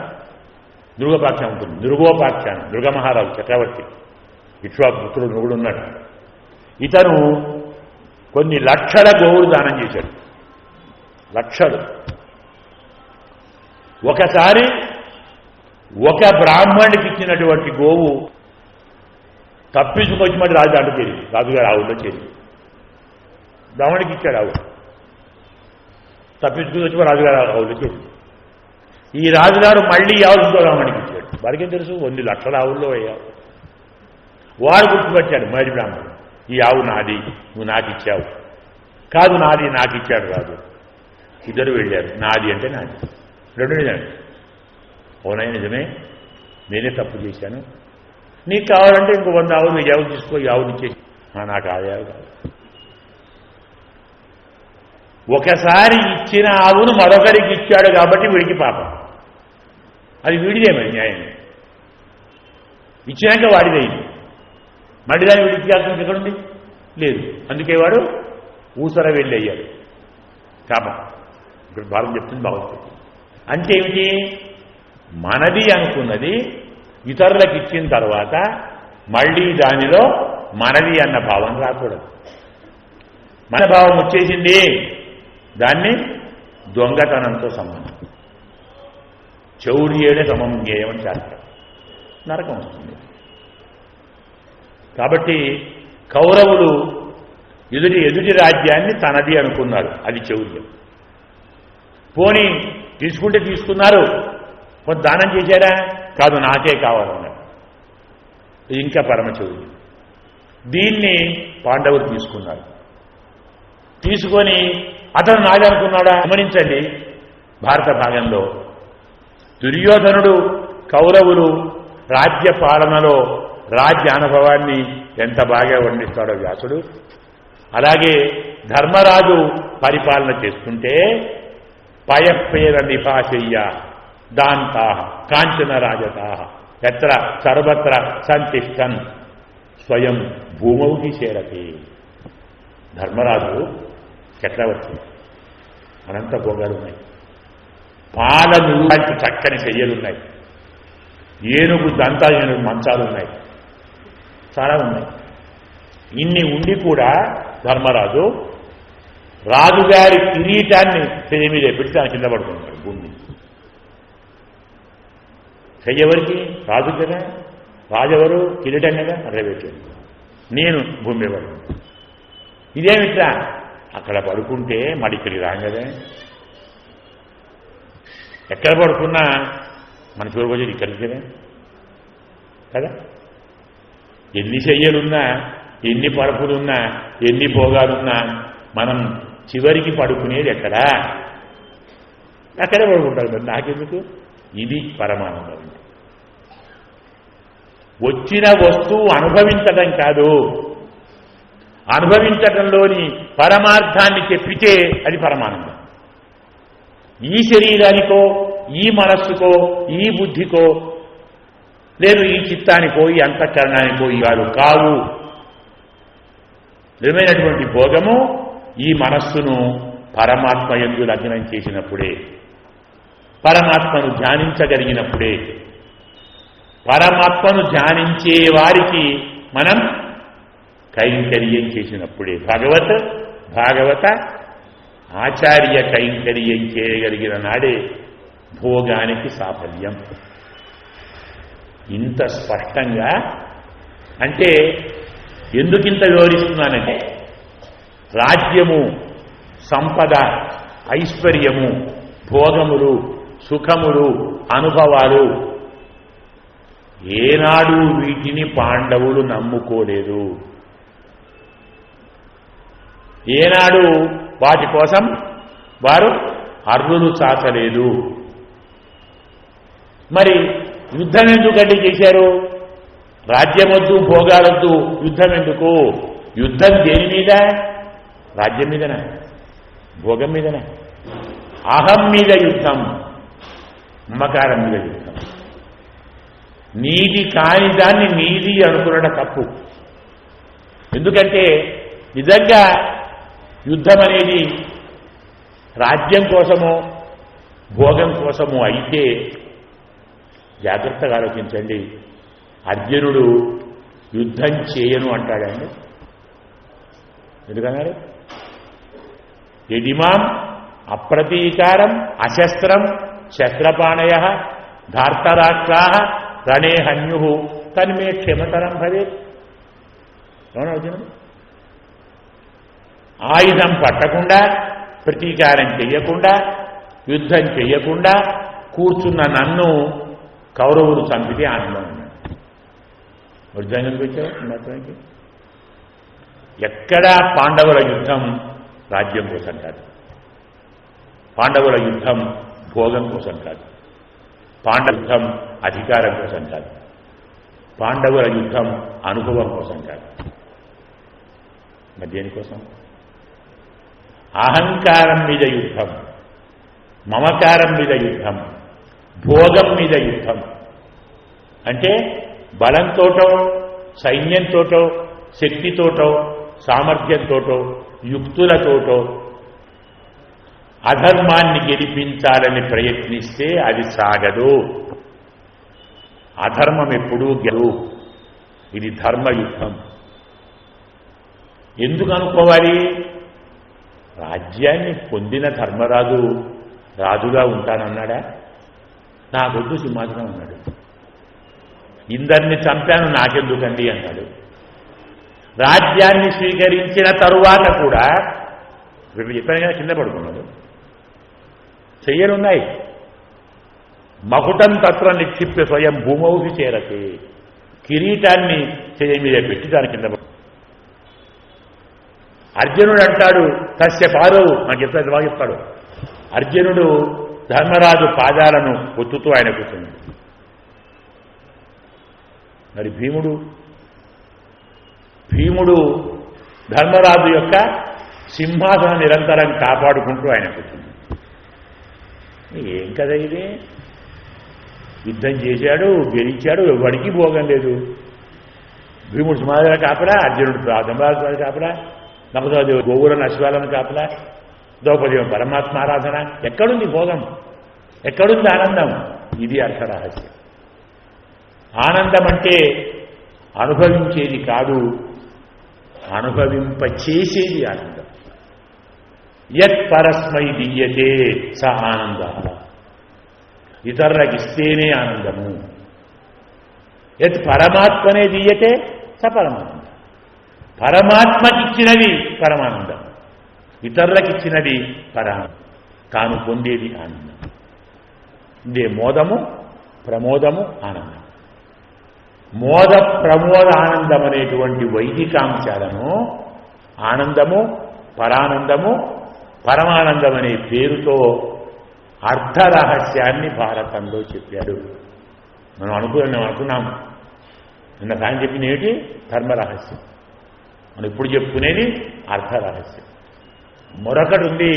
నృగపాఖ్యానం ఉంటుంది. నృగోపాఖ్యానం. నృగమహారాజు చక్రవర్తి ఇక్ష్వాకుపుత్రుడు నృగుడు ఉన్నాడు. ఇతను కొన్ని లక్షల గోవులు దానం చేశాడు. లక్షలు. ఒకసారి ఒక బ్రాహ్మణుడికి ఇచ్చినటువంటి గోవు తప్పించుకొచ్చి మరి రాజు దాంట్లో చేరింది. రాజుగారు ఆవుల్లో చేరింది. బ్రాహ్మణుడికి ఇచ్చాడు ఆవు, తప్పించుకుని వచ్చి రాజుగారు ఆవుల్లో చేరింది. ఈ రాజుగారు మళ్ళీ ఆవులు ఇంకో బ్రాహ్మణుడికి ఇచ్చాడు. వాడికేం తెలుసు 100 లక్షల ఆవుల్లో అయ్యావు. వాడు గుర్తుపట్టాడు మొదటి బ్రాహ్మణుడు, ఈ ఆవు నాది, నువ్వు నాకు ఇచ్చావు. కాదు నాది, నాకు ఇచ్చాడు రాజు. ఇద్దరు వెళ్ళారు. నాది అంటే నాది. రెండు నిజమే. అవునా, నిజమే, నేనే తప్పు చేశాను. నీకు కావాలంటే ఇంకో 100 ఆవులు 1000 ఆవులు తీసుకో, ఈ ఆవులు ఇచ్చేసి. నాకు ఆదాయాలు కాదు. ఒకసారి ఇచ్చిన ఆవును మరొకరికి ఇచ్చాడు కాబట్టి వీడికి పాపం. అది వీడిదేమని న్యాయం. ఇచ్చినాక వాడిదైంది. మళ్ళీ దాన్ని వీడికి ఇచ్చాల్సిన ఎక్కడుంది? లేదు. అందుకే వాడు ఊసర వెళ్ళి అయ్యాడు. పాపం. ఇక్కడ భారం చెప్తుంది బాగుంటుంది. అంటే ఏమిటి? మనది అనుకున్నది ఇతరులకు ఇచ్చిన తర్వాత మళ్ళీ దానిలో మనది అన్న భావం రాకూడదు. మన భావం వచ్చేసింది, దాన్ని దొంగతనంతో సమానం. చౌర్యేనే సమం జ్ఞేయమని చేస్తారు. నరకం వస్తుంది. కాబట్టి కౌరవులు ఎదుటి రాజ్యాన్ని తనది అనుకున్నారు. అది చౌర్యం. పోనీ తీసుకుంటే తీసుకున్నారు, కొంత దానం చేశారా? కాదు, నాకే కావాలన్నాడు. ఇంకా పరమచౌర్యం. దీన్ని పాండవులు తీసుకున్నారు. తీసుకొని అతను నాది అనుకున్నాడా? గమనించండి, భారత భాగంలో దుర్యోధనుడు కౌరవులు రాజ్య పాలనలో రాజ్య అనుభవాన్ని ఎంత బాగా వర్ణిస్తాడో వ్యాసుడు. అలాగే ధర్మరాజు పరిపాలన చేస్తుంటే పయఃపేర నిభాషయ్య దాంతా కాంచన రాజతా ఎత్ర సర్వత్ర సంతిష్టన్ స్వయం భూమౌకి చేరతి. ధర్మరాజు చక్రవర్తి, అనంత భోగాలున్నాయి, పాలలు లాంటి చక్కని శయ్యలున్నాయి, ఏనుగు దంతా ఏనుగు మంచాలున్నాయి, చాలా ఉన్నాయి. ఇన్ని ఉండి కూడా ధర్మరాజు రాజుగారి కిరీటాన్ని చెయ్యి మీద పెట్టి దాని కింద పడుతున్నాడు. భూమి చెయ్యెవరికి? రాజు కదా. రాజెవరు? కిరీటం కదా. అర్రబెట్టాడు. నేను భూమి పడుకున్నాను. ఇదేమిట్రా? అక్కడ పడుకుంటే మరి ఇక్కడికి రాం కదా. ఎక్కడ పడుకున్నా మన చివరికి వచ్చేది ఇక్కడికి కదా కదా. ఎన్ని చెయ్యలున్నా, ఎన్ని పరుపులున్నా, ఎన్ని భోగాలున్నా మనం చివరికి పడుకునేది ఎక్కడా? అక్కడే పడుకుంటారు. మరి నాకెందుకు? ఇది పరమానందం. వచ్చిన వస్తువు అనుభవించడం కాదు, అనుభవించడంలోని పరమార్థాన్ని చెప్పితే అది పరమానందం. ఈ శరీరానికో, ఈ మనస్సుకో, ఈ బుద్ధికో, లేదు ఈ చిత్తానికో, ఈ అంతఃకరణానికో ఇవాళ కావు. నిజమైనటువంటి భోగము ఈ మనస్సును పరమాత్మ యందు లగ్నం చేసినప్పుడే, పరమాత్మను ధ్యానించగలిగినప్పుడే. పరమాత్మను ధ్యానించే వారికి మనం కైంకర్యం చేసినప్పుడే. భాగవత ఆచార్య కైంకర్యం చేయగలిగిన నాడే భోగానికి సాఫల్యం. ఇంత స్పష్టంగా అంటే ఎందుకింత వివరిస్తున్నానంటే, రాజ్యము, సంపద, ఐశ్వర్యము, భోగములు, సుఖములు, అనుభవాలు ఏనాడు వీటిని పాండవులు నమ్ముకోలేదు. ఏనాడు వాటి కోసం వారు అర్రులు చాచలేదు. మరి యుద్ధం ఎందుకంటే చేశారు? రాజ్యమొద్దు, భోగాలొద్దు, యుద్ధం ఎందుకు? యుద్ధం దేని మీద? రాజ్యం మీదనా, భోగం మీదనా? అహం మీద యుద్ధం, మమకారం మీద యుద్ధం. నీది కాని దాన్ని నీది అనుకునడం తప్పు. ఎందుకంటే నిజంగా యుద్ధం అనేది రాజ్యం కోసమో భోగం కోసమో అయితే జాగ్రత్తగా ఆలోచించండి. అర్జునుడు యుద్ధం చేయను అంటాడండి. ఎందుకన్నారు? యదిమాం అప్రతీకారం అశస్త్రం శస్త్రపాణయ ధార్తరాష్ట్రా రణే హన్యు తన్మే క్షమతరం భవేత్. అవును అర్జునుడు ఆయుధం పట్టకుండా, ప్రతీకారం చెయ్యకుండా, యుద్ధం చెయ్యకుండా కూర్చున్న నన్ను కౌరవులు చంపితే ఆనందం ఉన్నాడు. యుద్ధం కనిపించారు. ఎక్కడా పాండవుల యుద్ధం రాజ్యం కోసం కాదు, పాండవుల యుద్ధం భోగం కోసం కాదు, పాండవ యుద్ధం అధికారం కోసం కాదు, పాండవుల యుద్ధం అనుభవం కోసం కాదు. మరి దేనికోసం? అహంకారం మీద యుద్ధం, మమకారం మీద యుద్ధం, భోగం మీద యుద్ధం. అంటే బలంతోటో, సైన్యంతోటో, శక్తితోటో, సామర్థ్యంతోటో, యుక్తులతోటో అధర్మాన్ని గెలిపించాలని ప్రయత్నిస్తే అది సాగదు. అధర్మం ఎప్పుడూ గెలవు. ఇది ధర్మయుద్ధం. ఎందుకు అనుకోవాలి? రాజ్యాన్ని పొందిన ధర్మరాజు రాజుగా ఉంటానన్నాడా? నాకొద్దు సింహాసనం అన్నాడు. ఇందరిని చంపాను, నాకెందుకండి అన్నాడు. రాజ్యాన్ని స్వీకరించిన తరువాత కూడా ఎప్పుడైనా కింద పడుకున్నాడు. చెయ్యలున్నాయి. మకుటం తత్ర నిక్షిప్య స్వయం భూమౌసి చేరతే. కిరీటాన్ని చెయ్యి మీద పెట్టి దాని కింద అర్జునుడు అంటాడు తస్య పాదవు, నాకు ఎట్లా బాగా చెప్తాడు. అర్జునుడు ధర్మరాజు పాదాలను ఒత్తుతూ ఆయన కూర్చున్నాడు. మరి భీముడు ధర్మరాజు యొక్క సింహాసనం నిరంతరం కాపాడుకుంటూ ఆయన కూర్చున్నాడు. ఏం కదా ఇది? యుద్ధం చేశాడు, గెలిచాడు, ఎవడికి భోగం లేదు. భీముడు సింహాసనం కాపలా, అర్జునుడు ధర్మరాజు కాపలా, నమదేవి గోవులను అశ్వాలను కాపలా, ద్రౌపది పరమాత్మ ఆరాధన. ఎక్కడుంది భోగం? ఎక్కడుంది ఆనందం? ఇది అర్థరహస్యం. ఆనందం అంటే అనుభవించేది కాదు, అనుభవింపచేసేది ఆనందం. యత్ పరస్మై దీయతే స ఆనంద. ఇతరులకిస్తేనే ఆనందము. యత్ పరమాత్మనే దీయతే స పరమానందం. పరమాత్మకిచ్చినది పరమానందం, ఇతరులకిచ్చినది పరానందం. తాను పొందేది ఆనందం. ఇదే మోదము, ప్రమోదము, ఆనందం. మోద ప్రమోద ఆనందం అనేటువంటి వైదికాంశాలను ఆనందము, పరానందము, పరమానందం అనే పేరుతో అర్థరహస్యాన్ని భారతంలో చెప్పాడు. మనం అనుకున్నాం. నిన్న సాయం చెప్పింది ఏమిటి? ధర్మరహస్యం. మనం ఇప్పుడు చెప్పుకునేది అర్థరహస్యం. మరొకటి ఉంది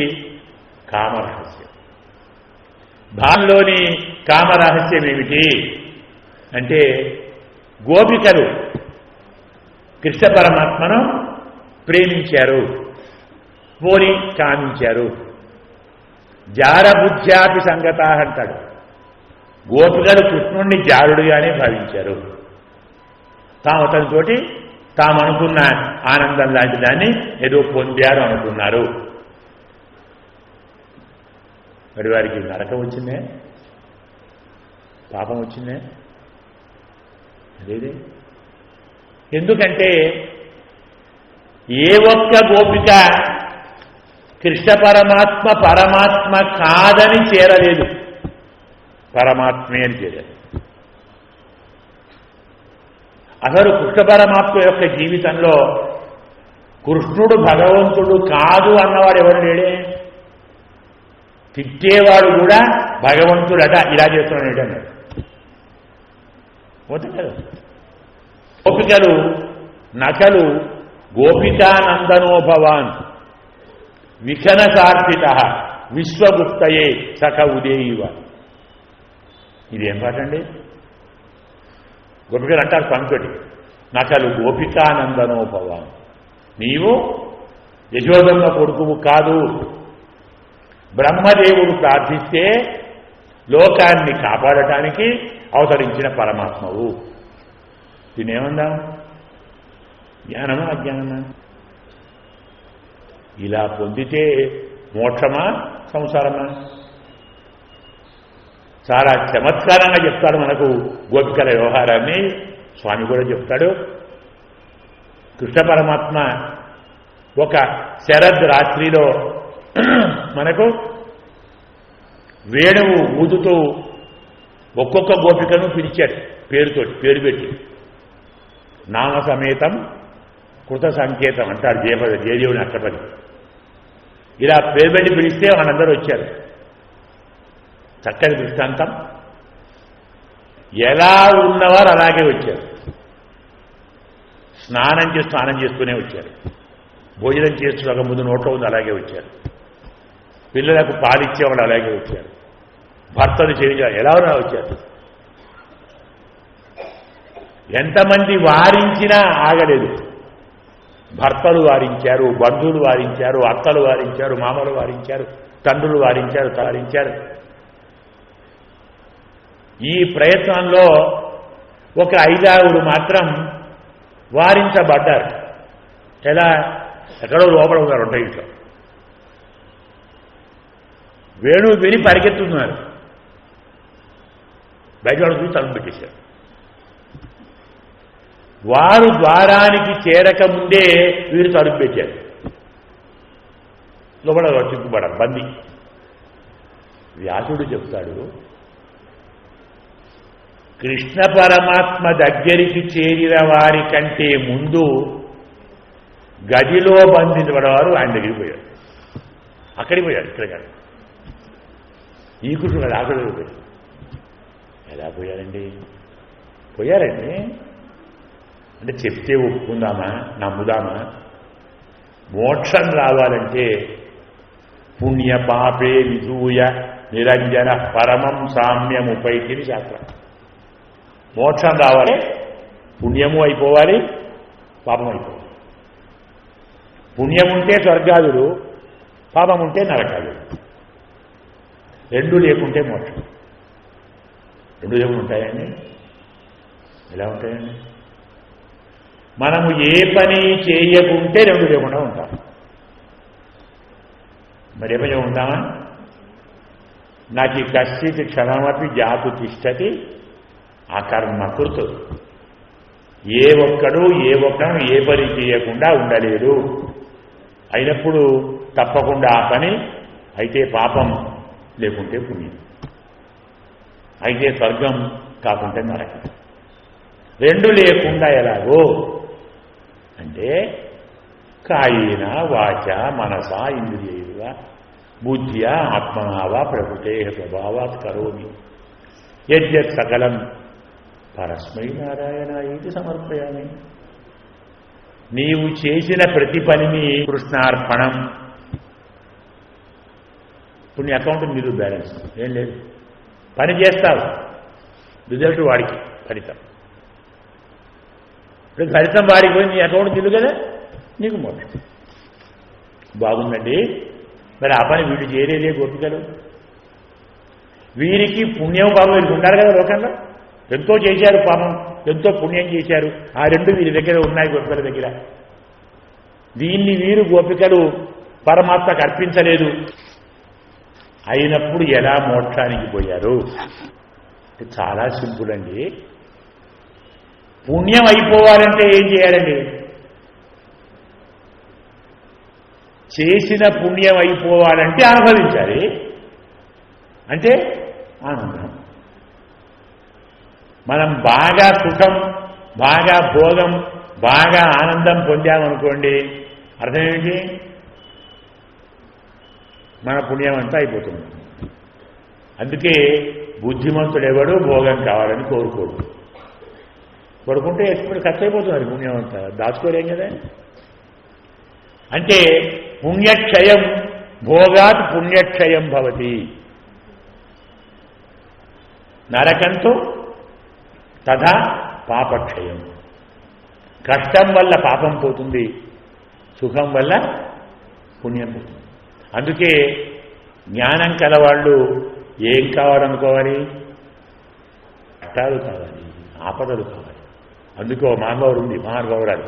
కామరహస్యం. దానిలోని కామరహస్యం ఏమిటి అంటే, గోపికలు కృష్ణ పరమాత్మను ప్రేమించారు, పోని కామించారు. జారబుద్ధ్యాపి సంగతా అంటాడు. గోపికలు కృష్ణుణ్ణి జారుడుగానే భావించారు. అతనితోటి తాము అనుకున్న ఆనందం లాంటి దాన్ని ఏదో పొందారు అనుకున్నారు. మరి వారికి నరకం వచ్చిందే, పాపం వచ్చిందే. అదేదే. ఎందుకంటే ఏ ఒక్క గోపిక కృష్ణ పరమాత్మ కాదని చేరలేదు, పరమాత్మే అని చేరారు. అసలు కృష్ణ పరమాత్మ యొక్క జీవితంలో కృష్ణుడు భగవంతుడు కాదు అన్నవాడు ఎవరు లేడే. తిట్టేవాడు కూడా భగవంతుడట, ఇలా చేస్తున్నాడు అన్నాడు. పోతే కదా గోపికలు నకలు గోపికానందనో భవాన్ విఖనసార్పిత విశ్వగుప్తయే సఖ ఉదేయివ. ఇదేం పాట అండి? గోపికలు అంటారు పంకటి, నకలు గోపికానందనో భవాన్, నీవు యశోదమ్మ కొడుకువు కాదు, బ్రహ్మదేవుడు ప్రార్థిస్తే లోకాన్ని కాపాడటానికి అవతరించిన పరమాత్మవు. దీనేమందాం? జ్ఞానమా అజ్ఞానమా? ఇలా పొందితే మోక్షమా సంసారమా? చాలా చమత్కారంగా చెప్తాడు మనకు గోపికల వ్యవహారాన్ని. స్వామి కూడా చెప్తాడు. కృష్ణ పరమాత్మ ఒక శరద్ రాత్రిలో మనకు వేణువు ఊదుతూ ఒక్కొక్క గోపికను పిలిచాడు పేరుతోటి, పేరు పెట్టి. నామ సమేతం కృత సంకేతం అంటారు జయదేవుని అష్టపది. ఇలా పేరు పెట్టి పిలిస్తే వాళ్ళందరూ వచ్చారు. చక్కని దృష్టాంతం. ఎలా ఉన్నవారు అలాగే వచ్చారు. స్నానం చేస్తూనే వచ్చారు. భోజనం చేస్తున్న ముందు నోట్లో ఉంది అలాగే వచ్చారు. పిల్లలకు పాలిచ్చేవాళ్ళు అలాగే వచ్చారు. భర్తలు చేయించారు ఎలా ఉన్నా వచ్చారు. ఎంతమంది వారించినా ఆగలేదు. భర్తలు వారించారు, బంధువులు వారించారు, అత్తలు వారించారు, మామలు వారించారు, తండ్రులు వారించారు. ఈ ప్రయత్నంలో ఒక 5-6 మాత్రం వారించబడ్డారు. ఎలా? ఎక్కడో లోపల ఉన్నారు వంట ఇంట్లో. వేణువు విని పరిగెత్తుతున్నారు. బయట వాడు చూసి తలుపు పెట్టేశారు. వారు ద్వారానికి చేరకముందే వీరు తలుపు పెట్టారు. లోపల చిక్కుపడారు బందీ. వ్యాసుడు చెప్తాడు, కృష్ణ పరమాత్మ దగ్గరికి చేరిన వారి కంటే ముందు గదిలో బంధించబడేవారు ఆయన దగ్గరికి పోయారు. అక్కడికి పోయారు. ఇక్కడ కాదు. ఈ కృష్ణుడు అక్కడికి పోయారు. ఎలా పోయారండి? అంటే చెప్తే ఒప్పుకుందామా, నమ్ముదామా? మోక్షం రావాలంటే పుణ్య పాపే విధూయ నిరంజన పరమం సామ్యముపైతిని శాస్త్రం. మోక్షం రావాలి, పుణ్యము అయిపోవాలి, పాపం అయిపోవాలి. పుణ్యం ఉంటే స్వర్గాదులు, పాపం ఉంటే నరకాదులు. రెండు లేకుంటే మోక్షం. రెండు లేకుండా ఉంటాయండి? ఎలా ఉంటాయండి? మనము ఏ పని చేయకుంటే రెండు లేకుండా ఉంటాం. మరి ఏ పని ఉంటామా? నాకు కశ్చిత్ క్షణమపి జాతు తిష్టతి అకర్మకృతు. ఏ ఒక్కడు ఏ పని చేయకుండా ఉండలేదు. అయినప్పుడు తప్పకుండా ఆ పని అయితే పాపం, లేకుంటే పుణ్యం, అయితే స్వర్గం, కాకుంటే నరకం. రెండు లేకుండా ఎలాగో అంటే కాయేన వాచ మనస ఇంద్రియైవ బుద్ధ్యా ఆత్మనావా ప్రకృతే స్వభావాత్ కరోమి యద్యత్ సకలం పరస్మై నారాయణ ఇది సమర్పయామి. నీవు చేసిన ప్రతి పనిని కృష్ణార్పణం. ఇప్పుడు నీ అకౌంట్ మీరు బ్యాలెన్స్ ఏం లేదు. పని చేస్తావు, రిజల్ట్ వాడికి ఫలితం. ఇప్పుడు ఫలితం వాడికి పోయి నీ అకౌంట్ నిల్లు కదా, నీకు మోక్షం. బాగుందండి. మరి ఆ పని వీడు చేయలేదే గోపికలు. వీరికి పుణ్యం పాపం వీరికి ఉన్నారు కదా లోకంలో. ఎంతో చేశారు పాపం, ఎంతో పుణ్యం చేశారు. ఆ రెండు వీరి దగ్గర ఉన్నాయి గోపికల దగ్గర. దీన్ని వీరు గోపికలు పరమాత్మకు అర్పించలేదు. అయినప్పుడు ఎలా మోక్షానికి పోయారు? చాలా సింపుల్ అండి. పుణ్యం అయిపోవాలంటే ఏం చేయాలండి? చేసిన పుణ్యం అయిపోవాలంటే అనుభవించాలి. అంటే ఆనందం. మనం బాగా సుఖం, బాగా భోగం, బాగా ఆనందం పొందామనుకోండి, అర్థం ఏమిటి? మన పుణ్యం అంతా అయిపోతుంది. అందుకే బుద్ధిమంతుడెవడు భోగం కావాలని కోరుకోడు. కోరుకుంటే ఎప్పుడు ఖర్చు అయిపోతున్నారు పుణ్యం అంతా, దాచుకోలేం కదా. అంటే పుణ్యక్షయం భోగాత్ పుణ్యక్షయం భవతి. నరకంతో తథా పాపక్షయం. కష్టం వల్ల పాపం పోతుంది, సుఖం వల్ల పుణ్యం పోతుంది. అందుకే జ్ఞానం కలవాళ్ళు ఏం కావాలనుకోవాలి? కష్టాలు కావాలి, ఆపదలు కావాలి. అందుకో మహానుభావుడు ఉంది, మహానుభావురాలు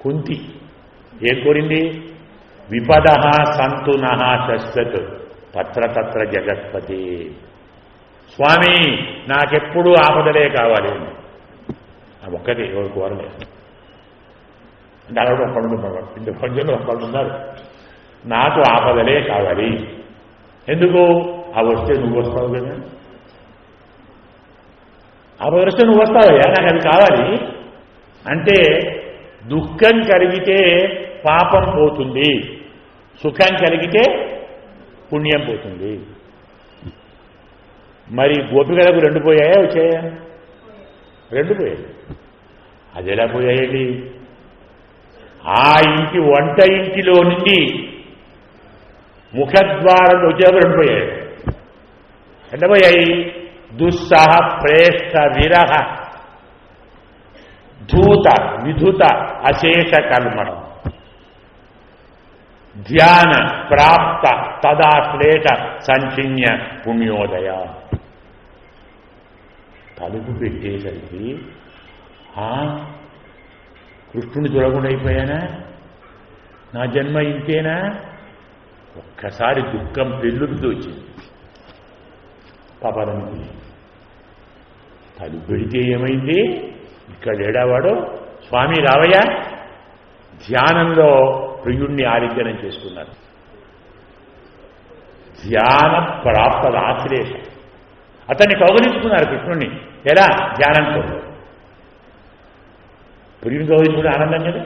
కుంతి ఏం కోరింది? విపద సంతు నహ శశ్వత్ తత్ర తత్ర జగత్పతి. స్వామి నాకెప్పుడూ ఆపదలే కావాలి. ఒక్కటే ఎవరు కోరలేదు. అంటే అలా ఒక్కడున్నారు, ఇంత కొంచెంలో ఒక్కడున్నారు. నాకు ఆపదలే కావాలి. ఎందుకు? ఆ వస్తే నువ్వు వస్తావు కదా. ఆపద వస్తే నువ్వు వస్తావయ్యా, నాకు అది కావాలి. అంటే దుఃఖం కలిగితే పాపం పోతుంది, సుఖం కలిగితే పుణ్యం పోతుంది. మరి గోపికలకు రెండు పోయాయా వచ్చాయా? రెండు పోయాయి. అది ఎలా పోయాయండి? ఆ ఇంటి వంట ఇంటిలో నుండి ముఖద్వారంలో వచ్చేప్పుడు రెండు పోయాయి. ఎంత పోయాయి? దుస్సహ ప్రేష్ట విరహ ధూత విధుత అశేష కర్మణం ధ్యాన ప్రాప్త తదాశ్లేష సంచిన్య పుణ్యోదయ. తలుపు పెట్టేసరికి కృష్ణుని చూడకుండా అయిపోయానా? నా జన్మ ఇంతేనా? ఒక్కసారి దుఃఖం పెళ్ళుతూ వచ్చింది పాపానికి. తలుపు పెడితే ఏమైంది? ఇక్కడ ఏడావాడు స్వామి రావయ్య. ధ్యానంలో ప్రియుణ్ణి ఆలింగనం చేసుకున్నారు. ధ్యాన ప్రాప్త ఆశ్లేష. అతన్ని కౌగలించుకున్నారు కృష్ణుణ్ణి. ఎలా? ధ్యానంతో. ప్రియుని కౌగలించుకునే ఆనందం కదా.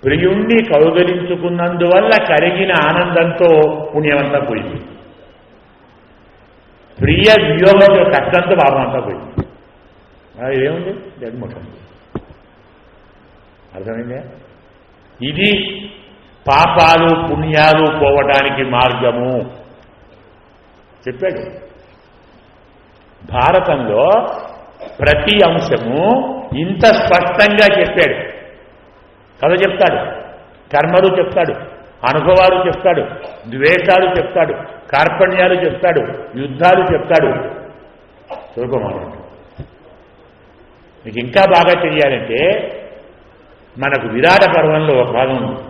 ప్రియుణ్ణి కౌగలించుకున్నందువల్ల కలిగిన ఆనందంతో పుణ్యమంతా పోయింది. ప్రియ వియోగం కష్టంతో పాపం అంతా పోయింది. ఏముంది? జగన్మోహన్. అర్థమైందా? ఇది పాపాలు పుణ్యాలు పోవటానికి మార్గము చెప్పాడు. భారతంలో ప్రతి అంశము ఇంత స్పష్టంగా చెప్పాడు. కథ చెప్తాడు, కర్మలు చెప్తాడు, అనుభవాలు చెప్తాడు, ద్వేషాలు చెప్తాడు, కార్పణ్యాలు చెప్తాడు, యుద్ధాలు చెప్తాడు. చూపమానం. మీకు ఇంకా బాగా తెలియాలంటే మనకు విరాట పర్వంలో ఒక భాగం ఉంది.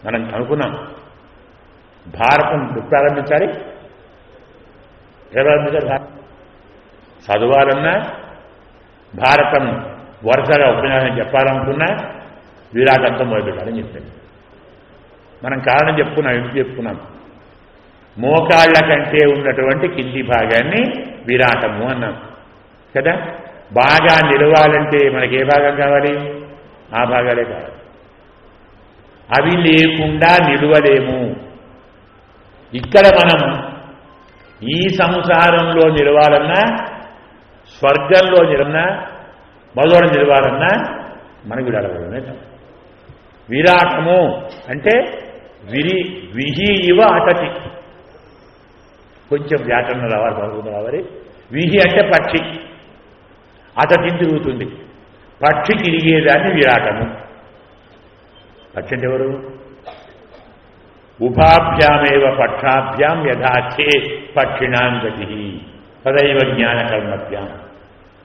మనం అనుకున్నాం భారతం ప్రారంభించాలి. ప్రారంభించాలి. చదవాలన్నా భారతం వరుసగా ఉపన్యాసం చెప్పాలనుకున్నా విరాటంతో మొదలుపెట్టాలని చెప్పాడు. మనం కారణం చెప్పుకున్నాం. ఎందుకు చెప్పుకున్నాం? మోకాళ్ల కంటే ఉన్నటువంటి కింది భాగాన్ని విరాటము అన్నాం కదా. బాగా నిలవాలంటే మనకి ఏ భాగం కావాలి? ఆ భాగాలే కావాలి. అవి లేకుండా నిలవలేము. ఇక్కడ మనం ఈ సంసారంలో నిలవాలన్నా, స్వర్గంలో నిలవన్నా, మొదలు నిలవాలన్నా మనకు విరాటమే. విరాటము అంటే విహి ఇవ అటతి. కొంచెం వ్యాకరణ రావాలి, బాగుంది రావాలి. విహి అంటే పక్షి, అతటి తిరుగుతుంది. పక్షి తిరిగేదాన్ని విరాటము. పక్షి అంటే ఎవరు? ఉభాభ్యామేవ పక్షాభ్యాం యథాచే పక్షిణాం గతి తదైవ జ్ఞానకర్మభ్యాం.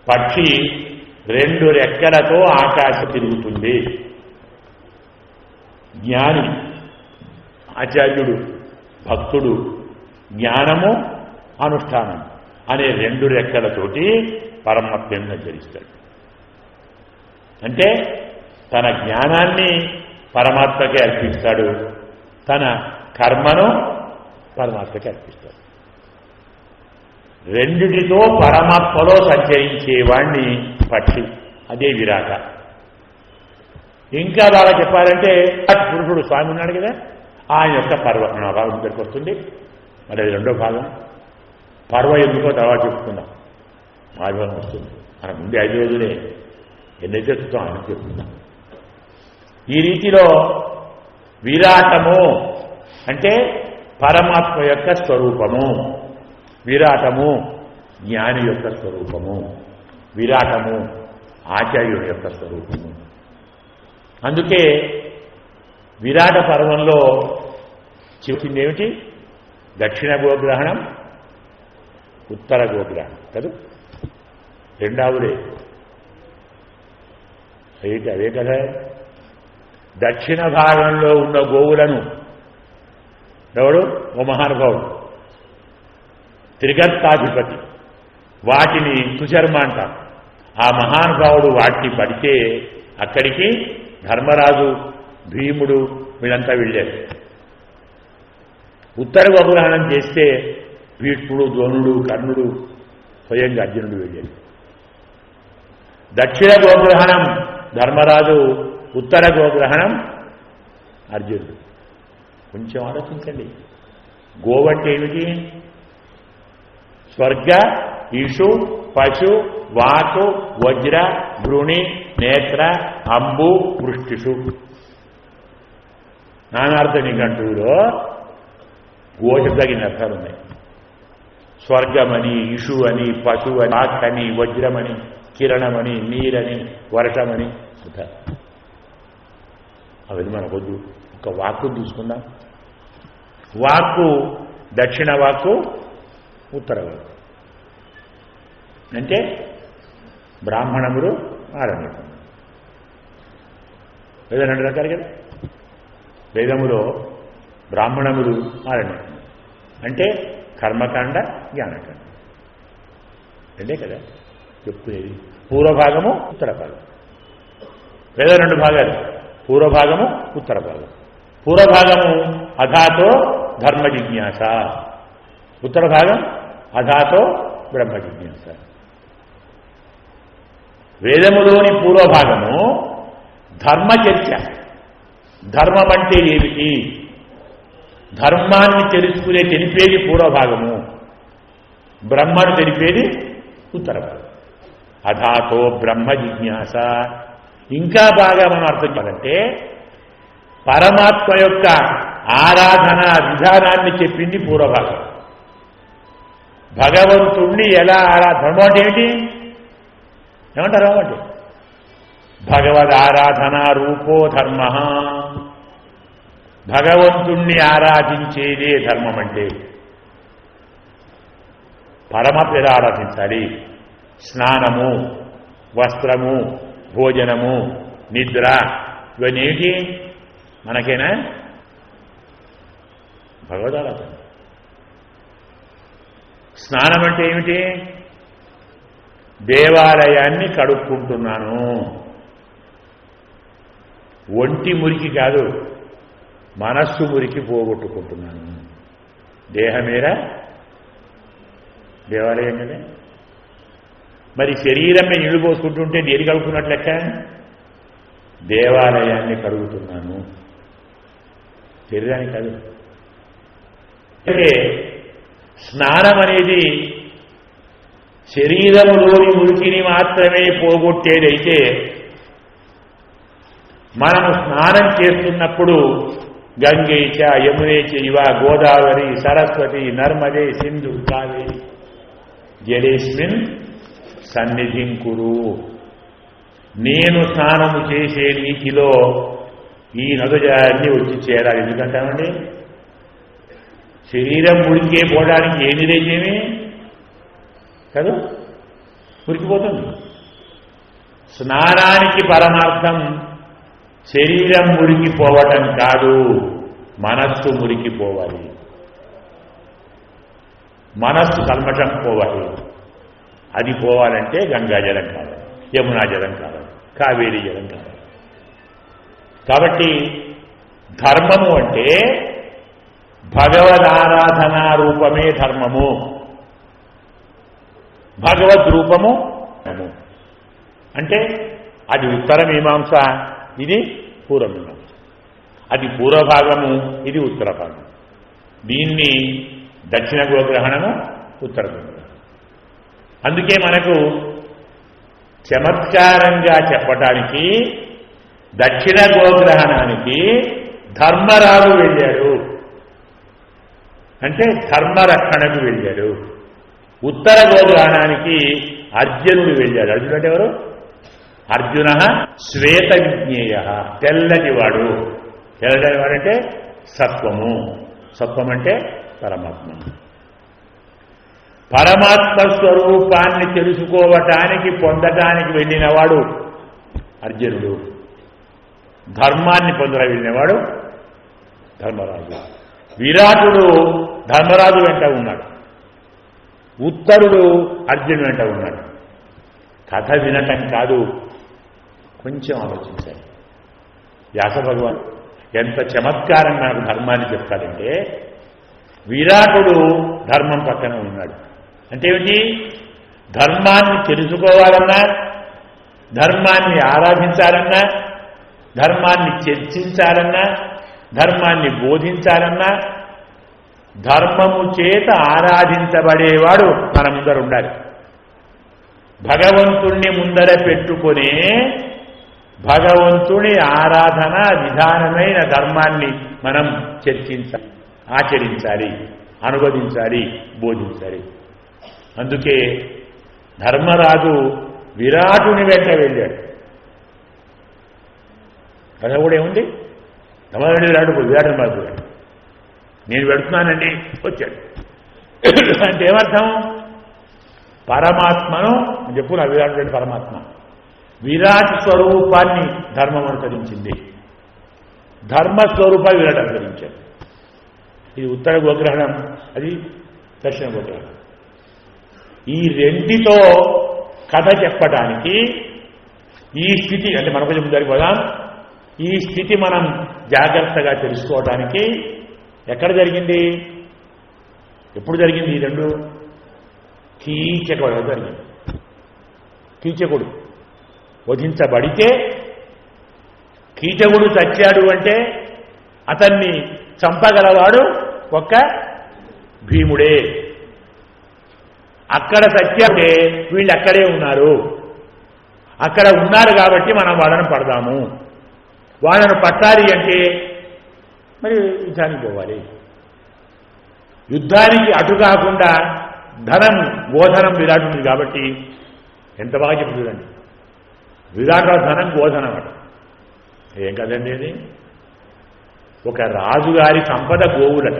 పక్షి రెండు రెక్కలతో ఆకాశం తిరుగుతుంది. జ్ఞాని, ఆచార్యుడు, భక్తుడు జ్ఞానము అనుష్ఠానం అనే రెండు రెక్కలతోటి పరమాత్మను ఆచరిస్తాడు. అంటే తన జ్ఞానాన్ని పరమాత్మకే అర్పిస్తాడు, తన కర్మను పరమాత్మకే అర్పిస్తాడు. రెండిటితో పరమాత్మలో సంచరించేవాణ్ణి పక్షి. అదే విరాట. ఇంకా బాగా చెప్పాలంటే పురుషుడు స్వామి ఉన్నాడు కదా, ఆయన యొక్క పర్వ మన భాగం దగ్గరికి వస్తుంది. మరి అది రెండో భాగం. పర్వ ఎందుకో తర్వాత చెప్పుకుందాం. భాగం వస్తుంది. మన ముందు 5 రోజులే ఎన్నైతే చెప్తాం ఆయన చెప్పుకుందాం. ఈ రీతిలో విరాటము అంటే పరమాత్మ యొక్క స్వరూపము, విరాటము జ్ఞాని యొక్క స్వరూపము, విరాటము ఆచార్యుని యొక్క స్వరూపము. అందుకే విరాట పర్వంలో చెప్పింది ఏమిటి? దక్షిణ గోగ్రహణం, ఉత్తర గోగ్రహణం కదా, రెండావులే అయితే అదే కదా. దక్షిణ భాగంలో ఉన్న గోవులను ఎవడు? ఓ మహానుభావుడు త్రిగర్తాధిపతి, వాటిని సుశర్మ అంటారు. ఆ మహానుభావుడు వాటిని పడితే అక్కడికి ధర్మరాజు, భీముడు వీళ్ళంతా వెళ్ళారు. ఉత్తర గోగ్రహణం చేస్తే భీష్ముడు, ద్రోణుడు, కర్ణుడు, స్వయంగా అర్జునుడు వెళ్ళారు. దక్షిణ గోగ్రహణం ధర్మరాజు, ఉత్తర గోగ్రహణం అర్జునుడు. కొంచెం ఆలోచించండి. గోవంటే ఏమిటి? స్వర్గ, ఈషు, పశు, వాకు, వజ్ర, భృణి, నేత్ర, అంబు, వృష్టిషు. నానార్థ నిఘంటువులో గోశబ్దగిన అర్థాలు ఉన్నాయి. స్వర్గమని, ఇషు అని, పశువు అని, వాక్ అని, వజ్రమని, కిరణమని, నీరని, వర్షమని అవన్నీ మనకొద్దు. ఒక వాక్కు తీసుకుందాం. వాక్కు దక్షిణ వాక్కు, ఉత్తర వాక్కు. అంటే బ్రాహ్మణములు, ఆరణ్యకం. వేదం 2 రకాలు కదా. వేదములో బ్రాహ్మణములు, ఆరణ్యకం అంటే కర్మకాండ, జ్ఞానకాండ రెండే కదా చెప్పుకునేది. పూర్వభాగము, ఉత్తర భాగం. వేదం 2 భాగాలు, పూర్వభాగము, ఉత్తర భాగం. పూర్వభాగము అధాతో ధర్మ జిజ్ఞాస, ఉత్తర భాగం అధాతో బ్రహ్మ జిజ్ఞాస. వేదములోని పూర్వభాగము ధర్మచర్చ. ధర్మం అంటే ఏమిటి? ధర్మాన్ని తెలిపేది పూర్వభాగము, బ్రహ్మను తెలిపేది ఉత్తర భాగం. అధాతో బ్రహ్మ జిజ్ఞాస. ఇంకా బాగా మనం అర్థం చేయాలంటే పరమాత్మ యొక్క ఆరాధన విధానాన్ని చెప్పింది పూర్వభాగం. భగవంతుణ్ణి ఎలా ధర్మం అంటే ఏంటి? ఏమంటారు? అంటే భగవద్ ఆరాధన రూపో ధర్మ. భగవంతుణ్ణి ఆరాధించేదే ధర్మం. అంటే పరమాత్మ ఎలా ఆరాధించాలి? స్నానము, వస్త్రము, భోజనము, నిద్ర, ఇవన్నీ ఏంటి మనకేనా? భగవదారాధన. స్నానం అంటే ఏమిటి? దేవాలయాన్ని కడుక్కుంటున్నాను. ఒంటి మురికి కాదు, మనస్సు మురికి పోగొట్టుకుంటున్నాను. దేహమేరా దేవాలయం కదా. మరి శరీరం మీద నీళ్లు పోసుకుంటుంటే దేని కడుక్కున్నట్లు లెక్క? దేవాలయాన్ని కడుగుతున్నాను, శరీరాన్ని కాదు. అంటే స్నానం అనేది శరీరములోని మురికిని మాత్రమే పోగొట్టేదైతే, మనము స్నానం చేస్తున్నప్పుడు గంగే చ యమునే చైవ గోదావరి సరస్వతి నర్మదే సింధు కావేరి జలేస్మిన్ సన్నిధిం కురు. నేను స్నానము చేసే నీటిలో ఈ నదులన్నీ వచ్చి చేరాలి. ఎందుకంటామండి? శరీరం మురికే పోవడానికి ఏ నిరేజేమి కదా, మురికిపోతుంది. స్నానానికి పరమార్థం శరీరం మురికిపోవటం కాదు, మనస్సు మురికిపోవాలి. మనస్సు కల్మషం పోవాలి. అది పోవాలంటే గంగా జలం కావాలి, యమునా జలం కావాలి, కావేరీ జలం కావాలి. కాబట్టి ధర్మము అంటే భగవదారాధనా రూపమే ధర్మము. భగవద్ రూపము అంటే అది ఉత్తర మీమాంస, ఇది పూర్వమీమాంస. అది పూర్వభాగము, ఇది ఉత్తర భాగం. దీన్ని దక్షిణ గోగ్రహణము, ఉత్తర గోగ్రహణం. అందుకే మనకు చమత్కారంగా చెప్పటానికి దక్షిణ గోగ్రహణానికి ధర్మరాజు వెళ్ళాడు, అంటే ధర్మరక్షణకు వెళ్ళాడు. ఉత్తర గోగ్రహణానికి అర్జునుడు వెళ్ళాడు. అర్జునుడు అంటే ఎవరు? అర్జున శ్వేత విజ్ఞేయ, తెల్లటివాడు. తెల్లటివాడంటే సత్వము. సత్వం అంటే పరమాత్మ. పరమాత్మ స్వరూపాన్ని తెలుసుకోవటానికి, పొందటానికి వెళ్ళినవాడు అర్జునుడు. ధర్మాన్ని పొందర వెళ్ళినవాడు ధర్మరాజు. విరాటుడు ధర్మరాజు వెంట ఉన్నాడు, ఉత్తరుడు అర్జునుడు వెంట ఉన్నాడు. కథ వినటం కాదు, కొంచెం ఆలోచించాలి. వ్యాస భగవాన్ ఎంత చమత్కారం నాకు ధర్మాన్ని చెప్తాడంటే, విరాటుడు ధర్మం పక్కన ఉన్నాడు. అంటే ఏమిటి? ధర్మాన్ని తెలుసుకోవాలన్నా, ధర్మాన్ని ఆరాధించాలన్నా, ధర్మాన్ని చర్చించాలన్నా, ధర్మాన్ని బోధించాలన్నా, ధర్మము చేత ఆరాధించబడేవాడు మన ముందర ఉండాలి. భగవంతుణ్ణి ముందర పెట్టుకునే భగవంతుని ఆరాధన విధానమైన ధర్మాన్ని మనం చర్చించాలి, ఆచరించాలి, అనువదించాలి, బోధించాలి. అందుకే ధర్మరాజు విరాటుని వెంట వెళ్ళాడు. కథ కూడా ఏముంది? ధర్మరాజు విరాటుని మాట్లాడాడు. నేను వెళుతున్నానండి, వచ్చాడు. అంటే ఏమర్థం? పరమాత్మను చెప్పు. నా విరాటుడు పరమాత్మ. విరాట్ స్వరూపాన్ని ధర్మం అనుసరించింది, ధర్మస్వరూపాన్ని విరాట్ అనుసరించాడు. ఇది ఉత్తర గోగ్రహణం, అది దక్షిణ గోగ్రహణం. ఈ రెండితో కథ చెప్పడానికి ఈ స్థితి, అంటే మన కొంచెం ముందరికి పోదాం. ఈ స్థితి మనం జాగ్రత్తగా తెలుసుకోవడానికి ఎక్కడ జరిగింది, ఎప్పుడు జరిగింది? ఈ రెండు కీచకుడు జరిగింది. కీచకుడు వధించబడితే, కీచకుడు చచ్చాడు అంటే అతన్ని చంపగలవాడు ఒక్క భీముడే. అక్కడ చచ్చాడే, వీళ్ళు అక్కడే ఉన్నారు. అక్కడ ఉన్నారు కాబట్టి మనం వాళ్ళను పడదాము. వాళ్ళను పట్టాలి అంటే మరి యుద్ధానికి పోవాలి. యుద్ధానికి అటు కాకుండా ధనం, గోధనం విరాటుంది కాబట్టి ఎంత బాగా చెప్తుందండి. విరాట ధనం, గోధనం అట. ఏం కదండి అది? ఒక రాజుగారి సంపద గోవులట.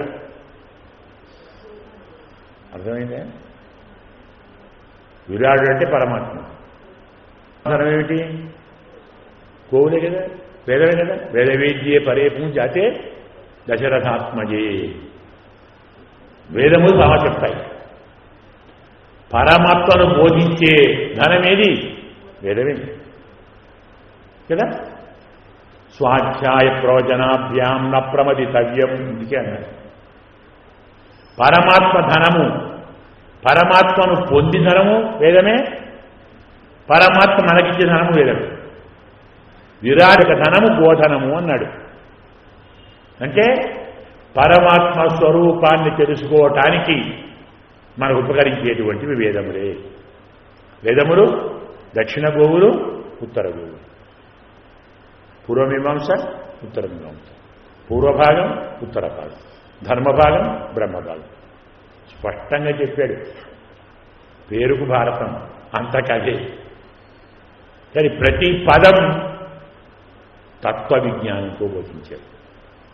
అర్థమైందే? విరాటుడు అంటే పరమాత్మ. ధనం ఏమిటి? గోవులే కదా, వేదమే కదా. వేదవేద్యే పరే పూజాతే దశరథాత్మజే. వేదములు బాగా చెప్తాయి. పరమాత్మను బోధించే ధనమేది? వేదమే కదా. స్వాధ్యాయ ప్రవచనాభ్యాం న ప్రమదితవ్యం ఇందుకే అన్నారు. పరమాత్మ ధనము, పరమాత్మను పొంది ధనము వేదమే, పరమాత్మ మనకిచ్చే ధనము వేదమే. విరాటక ధనము గోధనము అన్నాడు. అంటే పరమాత్మ స్వరూపాన్ని తెలుసుకోవటానికి మనకు ఉపకరించేటువంటివి వేదములే. వేదములు దక్షిణ గోవులు, ఉత్తర గోవులు. పూర్వమీమాంస, ఉత్తర మీమాంస. పూర్వభాగం, ఉత్తర భాగం. ధర్మభాగం, బ్రహ్మభాగం. స్పష్టంగా చెప్పాడు. పేరుకు భారతం, అంతకదే. కానీ ప్రతి పదం తత్వ విజ్ఞానంతో బోధించాడు.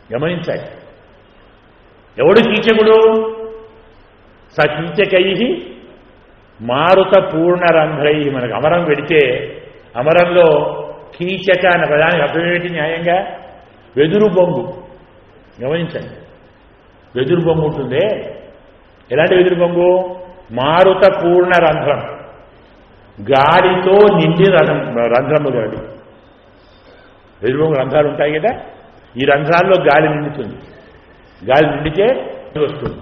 గమనించాలి. ఎవడు కీచకుడు? సకీచకై మారుత పూర్ణరంధ్రై. మనకు అమరం వెడితే అమరంలో కీచక అన్న పదానికి అర్థం ఏమిటి? న్యాయంగా వెదురు బొంగు. గమనించండి, వెదురు బొంగు ఉంటుందే. ఎలాంటి వెదురు బొంగు? మారుత పూర్ణ రంధ్రం, గాలితో నిండి రంధ్రము గలది. వెదురు బొంగు రంధ్రాలు ఉంటాయి కదా, ఈ రంధ్రాల్లో గాలి నిండుతుంది. గాలి నిండితే వస్తుంది.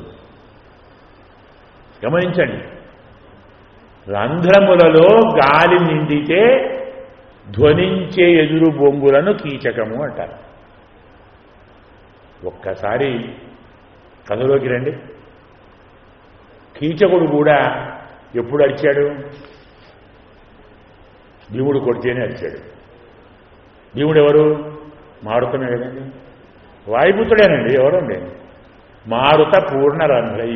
గమనించండి, రంధ్రములలో గాలి నిండితే ధ్వనించే ఎదురు బొంగులను కీచకము అంటారు. ఒక్కసారి కథలోకి రండి. కీచకుడు కూడా ఎప్పుడు అరిచాడు? భీముడు కొడితేనే అరిచాడు. భీముడు ఎవరు? మారుతమే కదండి, వాయుపుత్రుడేనండి. ఎవరండి? మారుత పూర్ణరంధ్రై.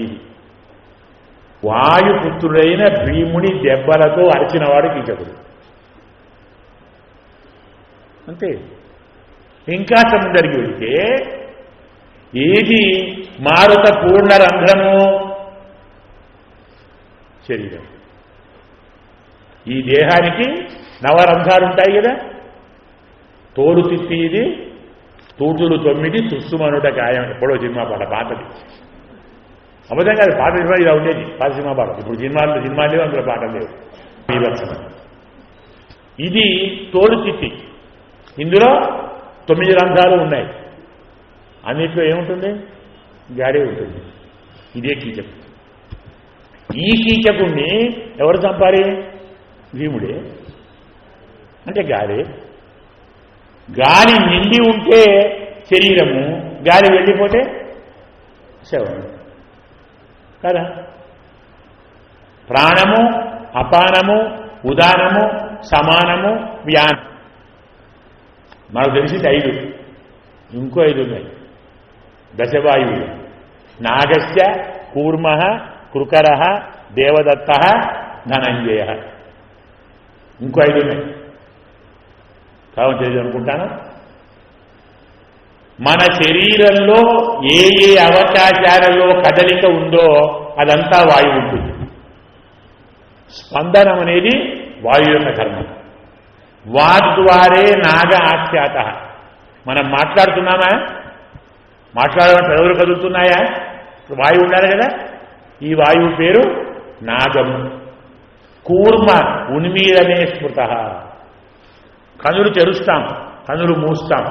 వాయుపుత్రుడైన భీముని దెబ్బలతో అరిచినవాడు కీచకుడు. అంతే. ఇంకా సముద్రికి వెళితే ఏది మారుత పూర్ణరంధ్రము? శరీరం. ఈ దేహానికి నవరంధ్రాలు ఉంటాయి కదా. తోలు తిప్పి ఇది తూటులు 9 తుస్సుమనుట గాయం. ఎప్పుడో సినిమా పాట, పాతది. అబద్ధం కాదు, పాత సినిమా ఇలా ఉండేది, పాత సినిమా పాట. ఇప్పుడు సినిమాలు లేవు, అందులో పాటలు లేవు. బీభత్సనం. ఇది తోలు తిప్పి. ఇందులో 9 రంధ్రాలు ఉన్నాయి. అన్నిట్లో ఏముంటుంది? గాడే ఉంటుంది. ఇదే కీచకుడు. ఈ కీచకుణ్ణి ఎవరు చంపాలి? భీముడే. అంటే గాలి. గాలి నిండి ఉంటే శరీరము, గాలి వెళ్ళిపోతే శవం కదా. ప్రాణము, అపానము, ఉదానము, సమానము, వ్యానం. మనకు తెలిసింది 5. ఇంకో 5 ఉన్నాయి. దశవాయువులు. నాగస్య, కూర్మ, కృకర, దేవదత్త, ధనంజయ. ఇంకో 5 ఉన్నాయి. కావం తెలియదు అనుకుంటాను. మన శరీరంలో ఏ ఏ అవకాశాలలో కదలిక ఉందో అదంతా వాయువు ఉంటుంది. స్పందనం అనేది వాయు యొక్క ధర్మం. వాద్వారే నాగ ఆఖ్యాత. మనం మాట్లాడుతున్నామా? మాట్లాడడం పెదవులు కదులుతున్నాయా? వాయువు ఉండాలి కదా. ఈ వాయువు పేరు నాగము. కూర్మ ఉన్మీలనే స్మృత. కనులు తెరుస్తాం, కనులు మూస్తాం.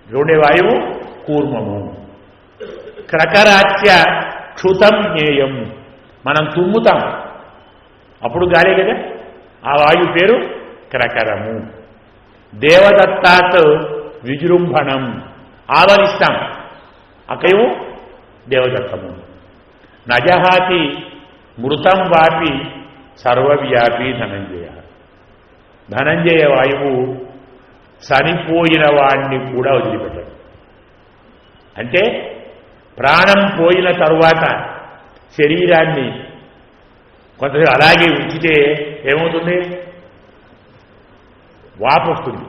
రెండే వాయువు కూర్మము. క్రకరాచ్య క్షుతం జ్ఞేయం. మనం తుమ్ముతాం, అప్పుడు గాలే కదా. ఆ వాయువు పేరు క్రకరము. దేవదత్తాత్ విజృంభణం. ఆవరిస్తాం, అకయు దేవదత్తము. నజహాతి మృతం వాపి సర్వవ్యాపి ధనంజయ. ధనంజయ వాయువు చనిపోయిన వాణ్ణి కూడా వదిలిపెట్టాడు. అంటే ప్రాణం పోయిన తరువాత శరీరాన్ని కొంతసేపు అలాగే ఉంచితే ఏమవుతుంది? వాపు వస్తుంది.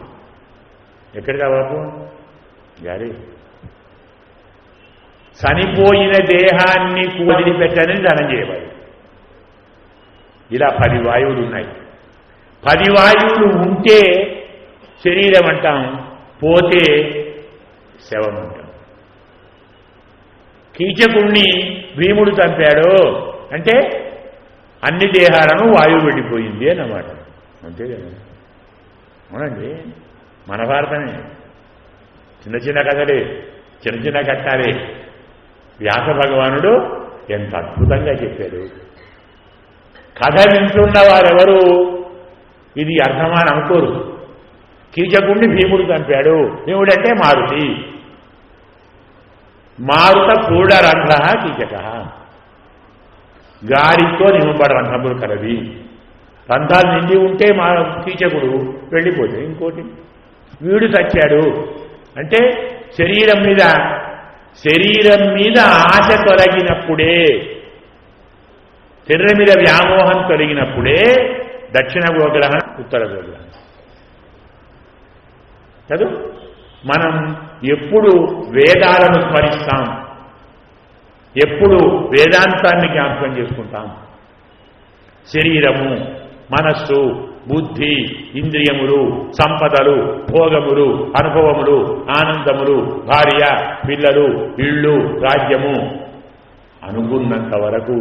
ఎక్కడికా వాపు? గాలి. చనిపోయిన దేహాన్ని వదిలిపెట్టని ధనంజయ వాయువు. ఇలా 10 వాయువులు ఉన్నాయి. 10 వాయువులు ఉంటే శరీరం అంటాం, పోతే శవం అంటాం. కీచకుణ్ణి భీముడు చంపాడు అంటే అన్ని దేహాలను వాయువు వెళ్ళిపోయింది అన్నమాట. అంతే కదా. అవునండి, మన భారతమే. చిన్న చిన్న కథలే, చిన్న చిన్న కట్టాలే. వ్యాస భగవానుడు ఎంత అద్భుతంగా చెప్పాడు. కథ వింటున్న వారెవరు ఇది అర్థమాని అనుకోరు. కీచకుణ్ణి భీముడు చంపాడు. భీముడంటే మారుతి. మారుత పూర్ణరంధ్ర కీచక. గాలితో నింపబడ రంధ్రములు కలవి. రంధ్రాలు నిండి ఉంటే మా కీచకుడు వెళ్ళిపోతే ఇంకోటి. వీడు చచ్చాడు అంటే శరీరం మీద ఆశ తొలగినప్పుడే, శరీరం మీద వ్యామోహం తొలగినప్పుడే దక్షిణ గోగ్రహణ, ఉత్తర గోగ్రహణ కాదు. మనం ఎప్పుడు వేదాలను స్మరిస్తాం, ఎప్పుడు వేదాంతాన్ని జ్ఞాపకం చేసుకుంటాం. శరీరము, మనస్సు, బుద్ధి, ఇంద్రియములు, సంపదలు, భోగములు, అనుభవములు, ఆనందములు, భార్య, పిల్లలు, ఇళ్ళు, రాజ్యము అనుకున్నంత వరకు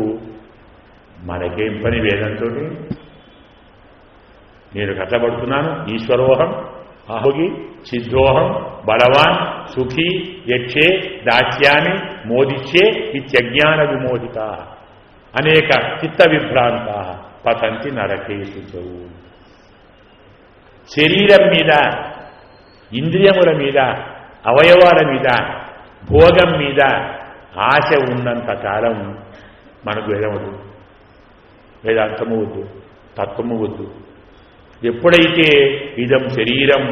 మనకేం పని వేదంతో? నేను కష్టపడుతున్నాను. ఈశ్వరోహం, అహోగి, సిద్ధోహం, బలవాన్, సుఖీ, యక్షే, దాస్యామి, మోదిచ్చే ఇత్యజ్ఞాన విమోహిత. అనేక చిత్త విభ్రాంత పతంతి నరకేషు. శరీరం మీద, ఇంద్రియముల మీద, అవయవాల మీద, భోగం మీద ఆశ ఉన్నంత కాలం మనకు వేదమదు, వేదాంతము వద్దు, తత్వము వద్దు. ఎప్పుడైతే ఇదం శరీరం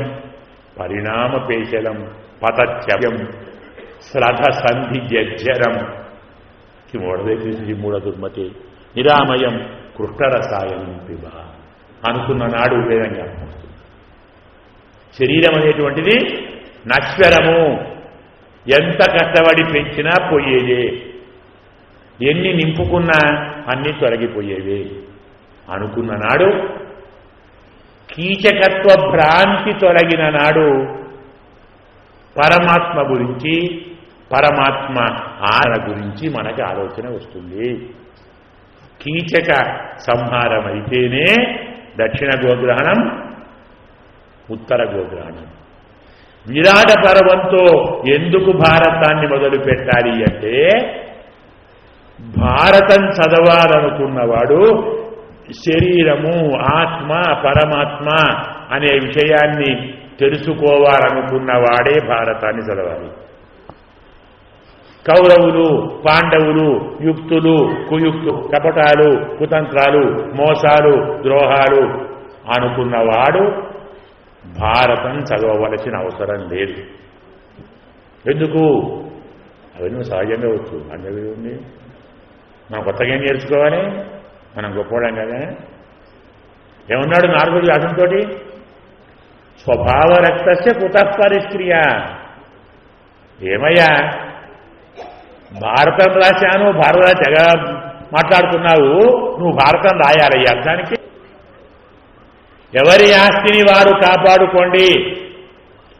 పరిణామపేశలం పతత్యం శ్రద్ధ సంధి జర్జరం కిమోడదైతే మూఢ దుర్మతి నిరామయం కృష్ణరసాయనం పిబ అనుకున్న నాడు వేదంగా శరీరం అనేటువంటిది నశ్వరము, ఎంత కష్టపడి పెంచినా పోయేదే, ఎన్ని నింపుకున్నా అన్ని తొలగిపోయేవే అనుకున్న నాడు, కీచకత్వ భ్రాంతి తొలగిన నాడు పరమాత్మ గురించి, పరమాత్మ ఆన గురించి మనకు ఆలోచన వస్తుంది. కీచక సంహారం అయితేనే దక్షిణ గోగ్రహణం, ఉత్తర గోగ్రహణం. విరాట పర్వంతో ఎందుకు భారతాన్ని మొదలు పెట్టాలి అంటే, భారతం చదవాలనుకున్నవాడు శరీరము, ఆత్మ, పరమాత్మ అనే విషయాన్ని తెలుసుకోవాలనుకున్నవాడే భారతాన్ని చదవాలి. కౌరవులు, పాండవులు, యుక్తులు, కుయుక్తులు, కపటాలు, కుతంత్రాలు, మోసాలు, ద్రోహాలు అనుకున్నవాడు భారతం చదవవలసిన అవసరం లేదు. ఎందుకు? అవన్నీ సహజంగా వచ్చు. అందరి ఉంది. మనం కొత్తగా ఏం నేర్చుకోవాలి? మనం గొప్పవాళ్ళం కదా. ఏమన్నాడు నారదుడు అతనితో? స్వభావ రక్తస్య కుతఃపరిష్క్రియ. ఏమయ్యా, భారతం రాశాను, భారత తెగ మాట్లాడుతున్నావు, నువ్వు భారతం రాయాలయ్యా. అర్థానికి ఎవరి ఆస్తిని వారు కాపాడుకోండి.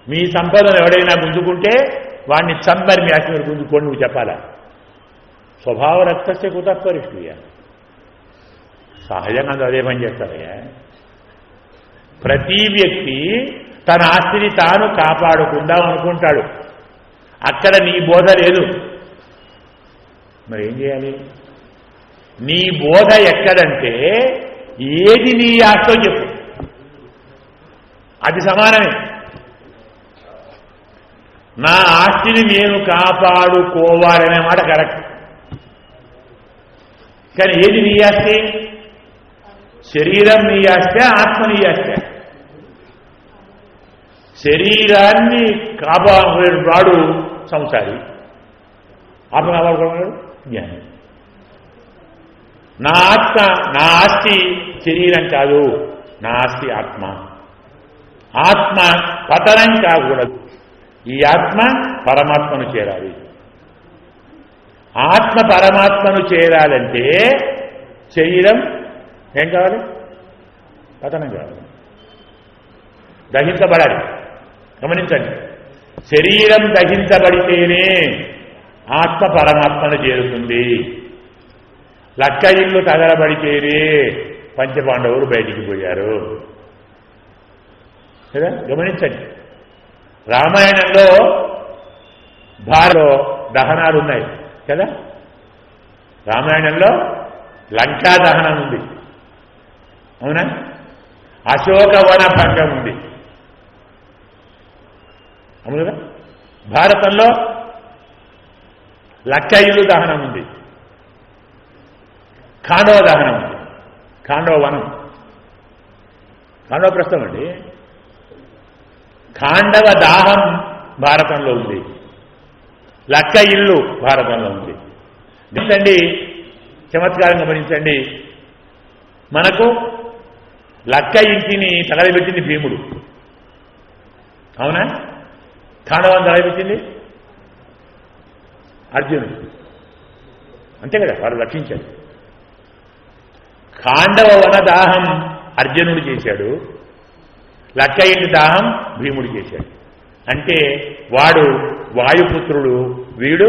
మీ సంపదను ఎవడైనా గుంజుకుంటే వాడిని చంపని మీ ఆస్తిని గుంజుకోండి నువ్వు చెప్పాలా. స్వభావ రక్తస్య కుతఃపరిష్క్రియ. సహజంగా అదే పని చేస్తారయ్యా. ప్రతి వ్యక్తి తన ఆస్తిని తాను కాపాడుకుందాం అనుకుంటాడు. అక్కడ నీ బోధ లేదు. మరి ఏం చేయాలి? నీ బోధ ఎక్కడంటే ఏది నీ ఆస్తో చెప్పు, అది సమానమే. నా ఆస్తిని నేను కాపాడుకోవాలనే మాట కరెక్ట్. కానీ ఏది నీ ఆస్తి? శరీరం నీ ఆస్తే, ఆత్మ నీ ఆస్తే. శరీరాన్ని కాపాడుకునేవాడు సంసారి, ఆత్మ కాపాడుకునేవాడు జ్ఞాని. నా ఆస్తి శరీరం కాదు, నా ఆస్తి ఆత్మ. ఆత్మ పతనం కాకూడదు. ఈ ఆత్మ పరమాత్మను చేరాలి. ఆత్మ పరమాత్మను చేరాలంటే శరీరం ఏం కావాలి? పతనం కావాలి, దహించబడాలి. గమనించండి, శరీరం దహించబడితేనే ఆత్మ పరమాత్మను చేరుతుంది. లక్క ఇల్లు తగలబడితేనే పంచపాండవులు బయటికి పోయారు కదా. గమనించండి, రామాయణంలో భారలో దహనాలు ఉన్నాయి కదా. రామాయణంలో లంకా దహనం ఉంది, అవునా? అశోకవన భంగం ఉంది, అవును కదా. భారతంలో లక్క ఇల్లు దహనం ఉంది, ఖాండవ దహనం ఉంది, ఖాండవ వనం, ఖాండవ ప్రస్థం అండి. ఖాండవ దాహం భారతంలో ఉంది, లక్క ఇల్లు భారతంలో ఉంది. గమనించండి, చమత్కారం గమనించండి. మనకు లక్క ఇంటిని తగలబెట్టింది భీముడు, అవునా? ఖాండవం తగలబెట్టింది అర్జునుడు, అంతే కదా. వారు రక్షించారు. ఖాండవ వన దాహం అర్జునుడు చేశాడు, లక్క ఇంటి దాహం భీముడు చేశాడు. అంటే వాడు వాయుపుత్రుడు, వీడు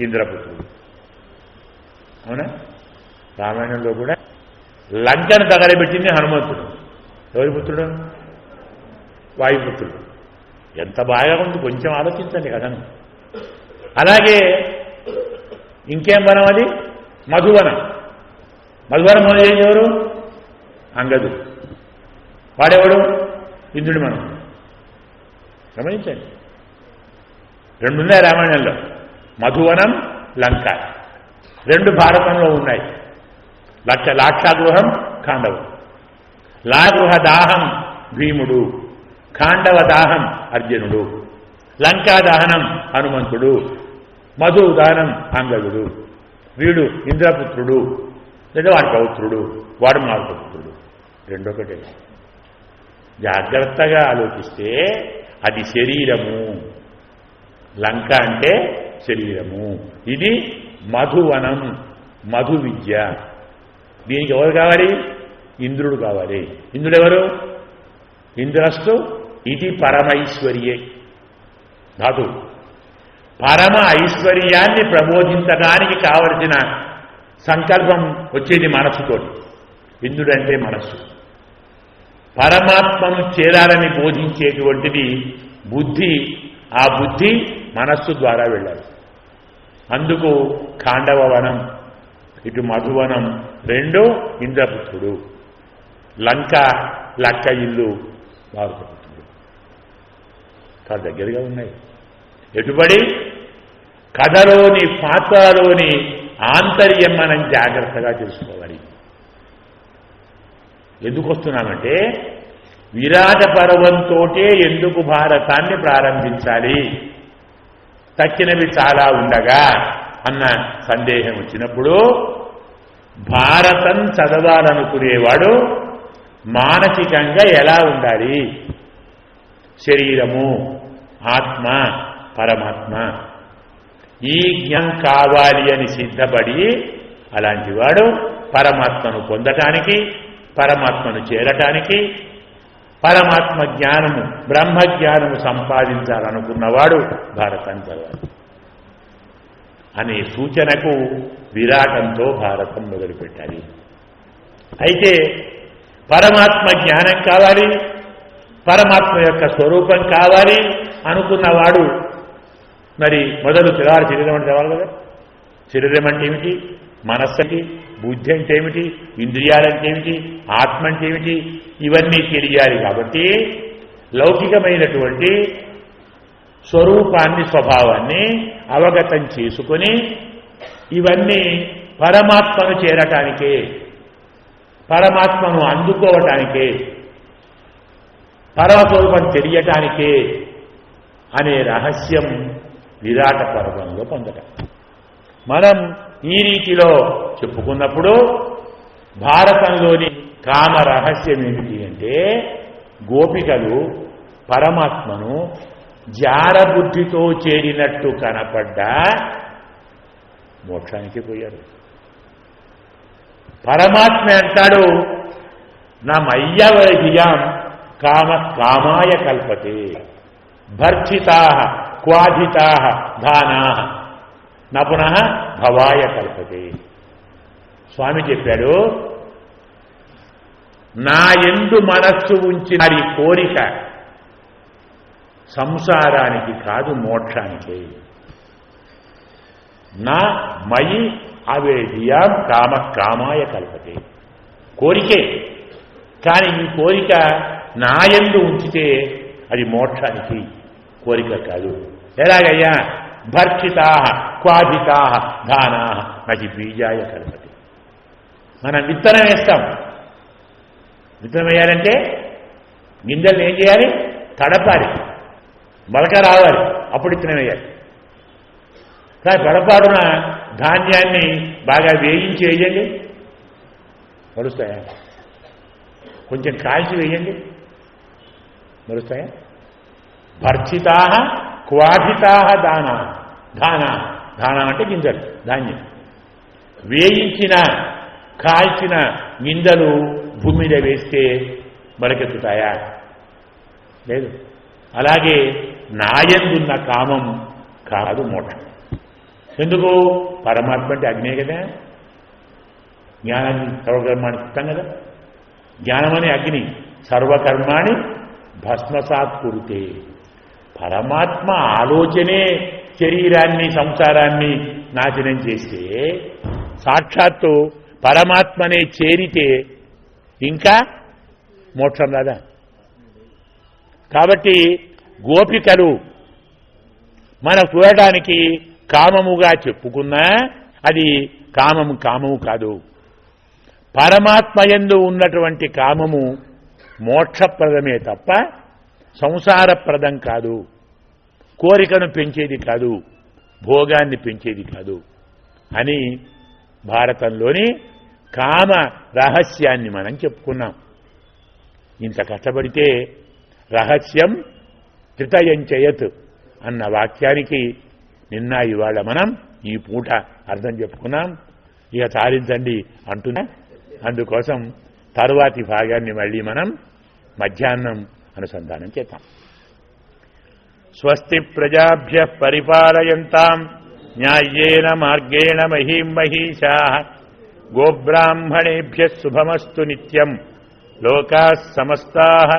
ఇంద్రపుత్రుడు, అవునా? రామాయణంలో కూడా లంకను తగలబెట్టింది హనుమంతుడు. ఎవరి పుత్రుడు? వాయుపుత్రుడు. ఎంత బాగా ఉంది, కొంచెం ఆలోచించండి కథను. అలాగే ఇంకేం వనం అది? మధువనం. మధువనం మొదలు ఎవరు? అంగదు. వాడెవడు? ఇంద్రుడి మనం. గమనించండి, రెండున్నాయి రామాయణంలో, మధువనం, లంక. రెండు భారతంలో ఉన్నాయి. లాక్షాగృహం, ఖాండవం. లాగృహ దాహం భీముడు, ఖాండవ దాహం అర్జునుడు, లంకా దహనం హనుమంతుడు, మధు దానం అంగదుడు. వీడు ఇంద్రపుత్రుడు, లేదా వాడి పౌత్రుడు, వాడు మారుపుత్రుడు. రెండొకటే. జాగ్రత్తగా ఆలోచిస్తే అది శరీరము. లంక అంటే శరీరము. ఇది మధువనం, మధు విద్య. దీనికి ఎవరు కావాలి? ఇంద్రుడు కావాలి. ఇంద్రుడెవరు? ఇంద్రస్తు ఇది పరమైశ్వర్యే ధాతు. పరమ ఐశ్వర్యాన్ని ప్రబోధించడానికి కావలసిన సంకల్పం వచ్చేది మనస్సుతో. ఇంద్రుడంటే మనస్సు. పరమాత్మను చేరాలని బోధించేటువంటిది బుద్ధి. ఆ బుద్ధి మనస్సు ద్వారా వెళ్ళాలి. అందుకు ఖాండవవనం, ఇటు మధువనం, రెండు ఇంద్రపుత్రుడు. లంక, లక్క ఇల్లు మారుపుత్రుడు. చాలా దగ్గరగా ఉన్నాయి. ఎటుబడి కథలోని పాత్రలోని ఆంతర్యం మనం జాగ్రత్తగా తెలుసుకోవాలి. ఎందుకు వస్తున్నామంటే విరాట పర్వంతోటే ఎందుకు భారతాన్ని ప్రారంభించాలి, తక్కినవి చాలా ఉండగా అన్న సందేహం వచ్చినప్పుడు భారతం చదవాలనుకునేవాడు మానసికంగా ఎలా ఉండాలి? శరీరము, ఆత్మ, పరమాత్మ, ఈ జ్ఞానం కావాలి అని సిద్ధపడి అలాంటి వాడు పరమాత్మను పొందటానికి, పరమాత్మను చేరటానికి, పరమాత్మ జ్ఞానము, బ్రహ్మజ్ఞానము సంపాదించాలనుకున్నవాడు భారతాన్ని చదవాలి అనే సూచనకు విరాటంతో భారతం మొదలుపెట్టాలి. అయితే పరమాత్మ జ్ఞానం కావాలి, పరమాత్మ యొక్క స్వరూపం కావాలి అనుకున్నవాడు మరి మొదలు తెలవాలి. శరీరం అంటే తెలవాలి కదా. శరీరం అంటే ఏమిటి? మనస్సు అంటే, బుద్ధి అంటే ఏమిటి, ఇంద్రియాలంటే ఏమిటి, ఆత్మ అంటే ఏమిటి, ఇవన్నీ తెలియాలి. కాబట్టి లౌకికమైనటువంటి స్వరూపాన్ని, స్వభావాన్ని అవగతం చేసుకొని ఇవన్నీ పరమాత్మను చేరటానికే, పరమాత్మను అందుకోవటానికే, పరమస్వరూపం తెలియటానికే అనే రహస్యం విరాట పర్వంలో పొందటం. మనం ఈ రీతిలో చెప్పుకున్నప్పుడు భారతంలోని కామ రహస్యం ఏమిటి అంటే గోపికలు పరమాత్మను జారబుద్ధితో చేరినట్టు కనపడ్డా మోక్షానికి పోయారు. పరమాత్మ అంటాడు, నా మయ్యవైధియాం కామ కామాయ కల్పతే భర్చితా క్వాధితా ధానా నా పునః భవాయ కల్పతే. స్వామి చెప్పాడు, నా యందు మనస్సు ఉంచిన వారి కోరిక సంసారానికి కాదు, మోక్షానికి. నా మయి అవేధియాం కామ కామాయ కల్పతే. కోరికే, కానీ ఈ కోరిక నాయందు ఉంచితే అది మోక్షానికి కోరిక కాదు. ఎలాగయ్యా? భర్చితా క్వాధితా ధానా నది బీజాయ కల్పతే. మనం విత్తనం వేస్తాం. విత్తనం వేయాలంటే గింజలు ఏం చేయాలి? తడపాలి, మొలక రావాలి, అప్పుడు విత్తనం వేయాలి. కానీ పొరపాటున ధాన్యాన్ని బాగా వేయించి వేయండి, మరుస్తాయా? కొంచెం కాల్చి వేయండి, మరుస్తాయా? భర్చితా క్వాధితా దానా. ధానా అంటే గింజలు, ధాన్యం. వేయించిన కాల్చిన గింజలు భూమి మీద వేస్తే మొలకెత్తుతాయా? లేదు. అలాగే నాయందున్న కామం కాదు మోక్షం. ఎందుకు? పరమాత్మ అంటే అగ్నే కదా. జ్ఞానాన్ని సర్వకర్మాన్ని ఇస్తాం కదా. జ్ఞానమనే అగ్ని సర్వకర్మాణి భస్మసాత్ కురుతే. పరమాత్మ ఆలోచనే శరీరాన్ని, సంసారాన్ని నాశనం చేస్తే సాక్షాత్తు పరమాత్మనే చేరితే ఇంకా మోక్షం రాదా? కాబట్టి గోపికలు మనం చూడటానికి కామముగా చెప్పుకున్నా అది కామము కాదు. పరమాత్మయందు ఉన్నటువంటి కామము మోక్షప్రదమే తప్ప సంసారప్రదం కాదు, కోరికను పెంచేది కాదు, భోగాన్ని పెంచేది కాదు అని భారతంలోని కామ రహస్యాన్ని మనం చెప్పుకున్నాం. ఇంత కష్టపడితే రహస్యం త్రితయంచయత్ అన్న వాక్యానికి నిన్న ఇవాళ మనం ఈ పూట అర్థం చెప్పుకున్నాం. ఇక సాధించండి అంటున్నా. అందుకోసం తరువాతి భాగాన్ని మళ్ళీ మనం మధ్యాహ్నం అనుసంధానం చేద్దాం. స్వస్తి ప్రజాభ్యః పరిపాలయంతాం న్యాయేన మార్గేణ మహీం మహీషాః గోబ్రాహ్మణేభ్యః శుభమస్తు నిత్యం లోకాః సమస్తాః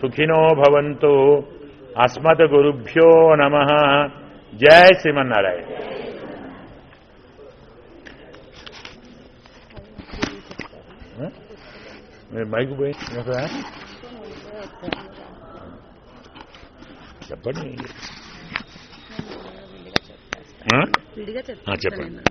సుఖినో భవంతు. అస్మత్ గురుభ్యో నమః. జై శ్రీమన్నారాయణ. మైకు పోయి చెప్పండి. చెప్పండి.